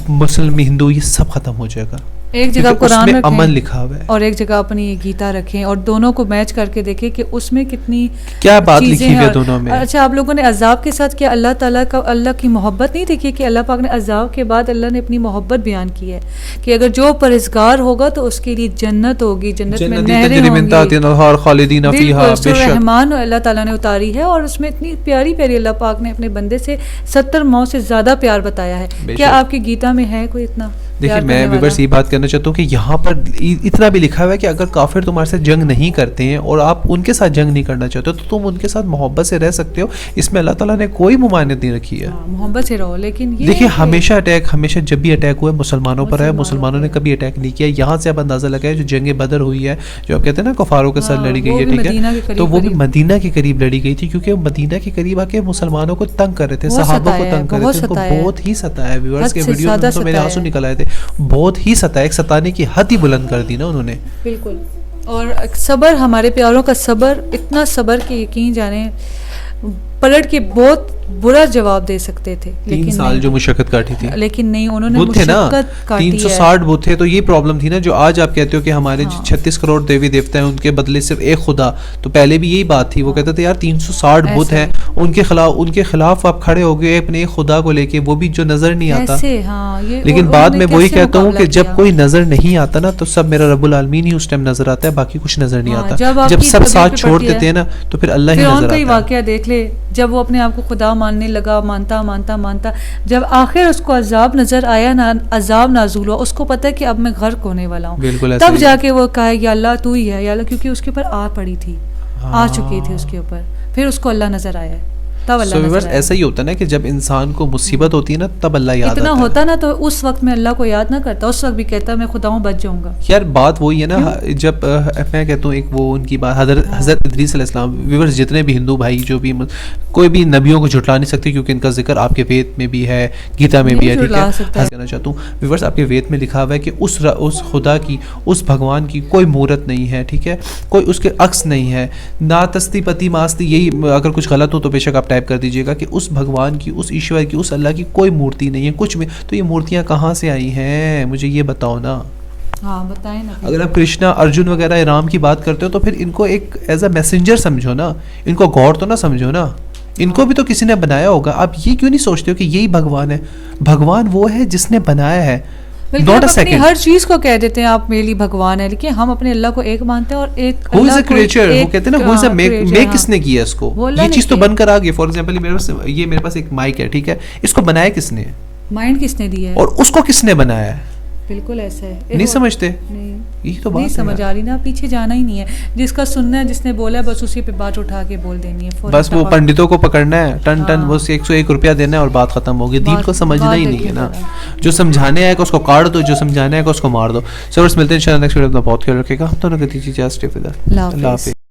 مسلم ہندو, یہ سب ختم ہو جائے گا. ایک جگہ قرآن میں عمل لکھا ہوا ہے اور ایک جگہ اپنی گیتا رکھیں اور دونوں کو میچ کر کے دیکھیں کہ اس میں کتنی کیا بات لکھی ہوئی ہے دونوں میں. اچھا آپ لوگوں نے عذاب کے ساتھ کیا اللہ تعالیٰ کا, اللہ کی محبت نہیں دیکھی کہ اللہ پاک نے عذاب کے بعد اللہ نے اپنی محبت بیان کی ہے کہ اگر جو پرہیزگار ہوگا تو اس کے لیے جنت ہوگی, جنت میں نہریں ہوں گی. رحمان اللہ تعالیٰ نے اتاری ہے اور اس میں اتنی پیاری پیاری اللہ پاک نے اپنے بندے سے 70 ماؤں سے زیادہ پیار بتایا ہے. کیا آپ کی گیتا میں ہے کوئی اتنا؟ دیکھیے میں ویورز یہ بات کرنا چاہتا ہوں کہ یہاں پر اتنا بھی لکھا ہوا ہے کہ اگر کافر تمہارے ساتھ جنگ نہیں کرتے ہیں اور آپ ان کے ساتھ جنگ نہیں کرنا چاہتے ہو تو تم ان کے ساتھ محبت سے رہ سکتے ہو. اس میں اللہ تعالیٰ نے کوئی ممانعت نہیں رکھی ہے, محبت سے رہو. لیکن دیکھیے ہمیشہ جب بھی اٹیک ہوا ہے مسلمانوں پر ہے, مسلمانوں نے کبھی اٹیک نہیں کیا. یہاں سے آپ اندازہ لگائیں جو جنگ بدر ہوئی ہے, جو آپ کہتے ہیں نا کفاروں کے ساتھ لڑی گئی ہے, ٹھیک ہے, تو وہ بھی مدینہ کے قریب لڑی گئی تھی کیونکہ وہ مدینہ کے قریب آ کے مسلمانوں کو تنگ کر رہے تھے, صحابہ کو تنگ کر رہے تھے, ان کو بہت ہی ستایا. ویورز کے ویڈیو میں تو میرے آنسو نکل آئے تھے, بہت ہی ستایا, ایک ستانے کی حد ہی بلند کر دی نا انہوں نے. بالکل. اور صبر, ہمارے پیاروں کا صبر, اتنا صبر کہ یقین جانے پلٹ کے بہت برا جواب دے سکتے تھے, 3 سال جو مشقت کاٹی تھی, لیکن نہیں, انہوں نے مشقت کاٹی ہے. 360 بت تھے, تو یہ پرابلم تھی نا جو آج آپ کہتے ہو کہ ہمارے 36 کروڑ دیوی دیوتا ہیں, ان کے بدلے صرف ایک خدا. تو پہلے بھی یہی بات تھی, وہ کہتے تھے یار 360 بت ہیں, ان کے خلاف آپ کھڑے ہو گئے اپنے خدا کو لے کے, وہ بھی جو نظر نہیں آتا. لیکن بعد میں وہی کہتا ہوں کہ جب کوئی نظر نہیں آتا نا تو سب میرا رب العالمین ہی اس ٹائم نظر آتا ہے, باقی کچھ نظر نہیں آتا. جب سب ساتھ چھوڑ دیتے ہیں نا تو پھر اللہ ہی نظر آتا ہے. واقعہ دیکھ لے, جب وہ اپنے آپ کو خدا ماننے لگا, مانتا, جب آخر اس کو عذاب نظر آیا, عذاب نازل ہوا, اس کو پتہ ہے کہ اب میں غرق ہونے والا ہوں, تب جا کے وہ کہا یا اللہ تو ہی ہے یا اللہ, کیونکہ اس کے اوپر آ پڑی تھی, آ چکی تھی اس کے اوپر, پھر اس کو اللہ نظر آیا. ایسا ہی ہوتا ہے نا کہ جب انسان کو مصیبت ہوتی ہے نا تب اللہ یاد آتا ہے. اتنا ہوتا نا تو اس وقت میں اللہ کو یاد نہ کرتا, اس وقت بھی کہتا میں خدا ہوں بچ جاؤں گا. یار بات وہی ہے نا, جب میں کہتا ہوں ایک وہ ان کی بات حضرت ادریس علیہ السلام, ویورز جتنے بھی ہندو بھائی جو بھی, کوئی بھی نبیوں کو جھٹلا نہیں سکتے کیونکہ ان کا ذکر آپ کے وید میں بھی ہے, گیتا میں بھی ہے, ٹھیک ہے. کہنا چاہتا ہوں ویورز آپ کے وید میں لکھا ہوا ہے کہ اس خدا کی, اس بھگوان کی کوئی مورت نہیں ہے, ٹھیک ہے, کوئی اس کے عکس نہیں ہے, نہ تستی پتی ماستی, یہی اگر کچھ غلط ہو تو بے شک آپ ٹائپ کر دیجیے گا کہ اس بھگوان کی, اس ایشور کی, اس اللہ کی کوئی مورتی نہیں ہے کچھ بھی. تو یہ مورتیاں کہاں سے آئی ہیں مجھے یہ بتاؤ نا. ہاں بتائیں نا. اگر آپ کرشنا, ارجن وغیرہ رام کی بات کرتے ہو تو پھر ان کو ایک ایز اے میسنجر سمجھو نا, ان کو گاڈ تو نہ سمجھو نا, ان کو بھی تو کسی نے بنایا ہوگا. آپ یہ کیوں نہیں سوچتے ہو کہ یہی بھگوان ہے؟ بھگوان وہ ہے جس نے بنایا ہے. اپنی ہر چیز کو کہہ دیتے ہیں آپ میرے لیے بھگوان ہے, لیکن ہم اپنے اللہ کو ایک مانتے ہیں اور ایک who is a creature, وہ کہتے ہیں نا who is a make, کس نے کیا اس کو, یہ چیز تو بن کر آ گئی. فار ایگزامپل میرے پاس ایک مائک ہے, ٹھیک ہے, اس کو بنایا کس نے, مائنڈ کس نے دیا ہے, اور اس کو کس نے بنایا ہے. بالکل ایسا ہے, نہیں سمجھتے, یہی تو نہیں سمجھ آ رہی نا, پیچھے جانا ہی نہیں ہے, جس کا سننا ہے, جس نے بولا ہے بس اسی پہ بات اٹھا کے بول دینی ہے, بس وہ پنڈتوں کو پکڑنا ہے, ٹن وہ 101 روپیہ دینا ہے اور بات ختم ہوگی. دین کو سمجھنا ہی نہیں ہے نا, جو سمجھانے آئے گا اس کو کاٹ دو, جو سمجھانے آئے گا اس کو مار دو. سو ملتے ہیں انشاءاللہ نیکسٹ ویڈیو میں, بہت خیال رکھے گا, ہم دونوں کے تیجی جاسٹ اللہ حافظ.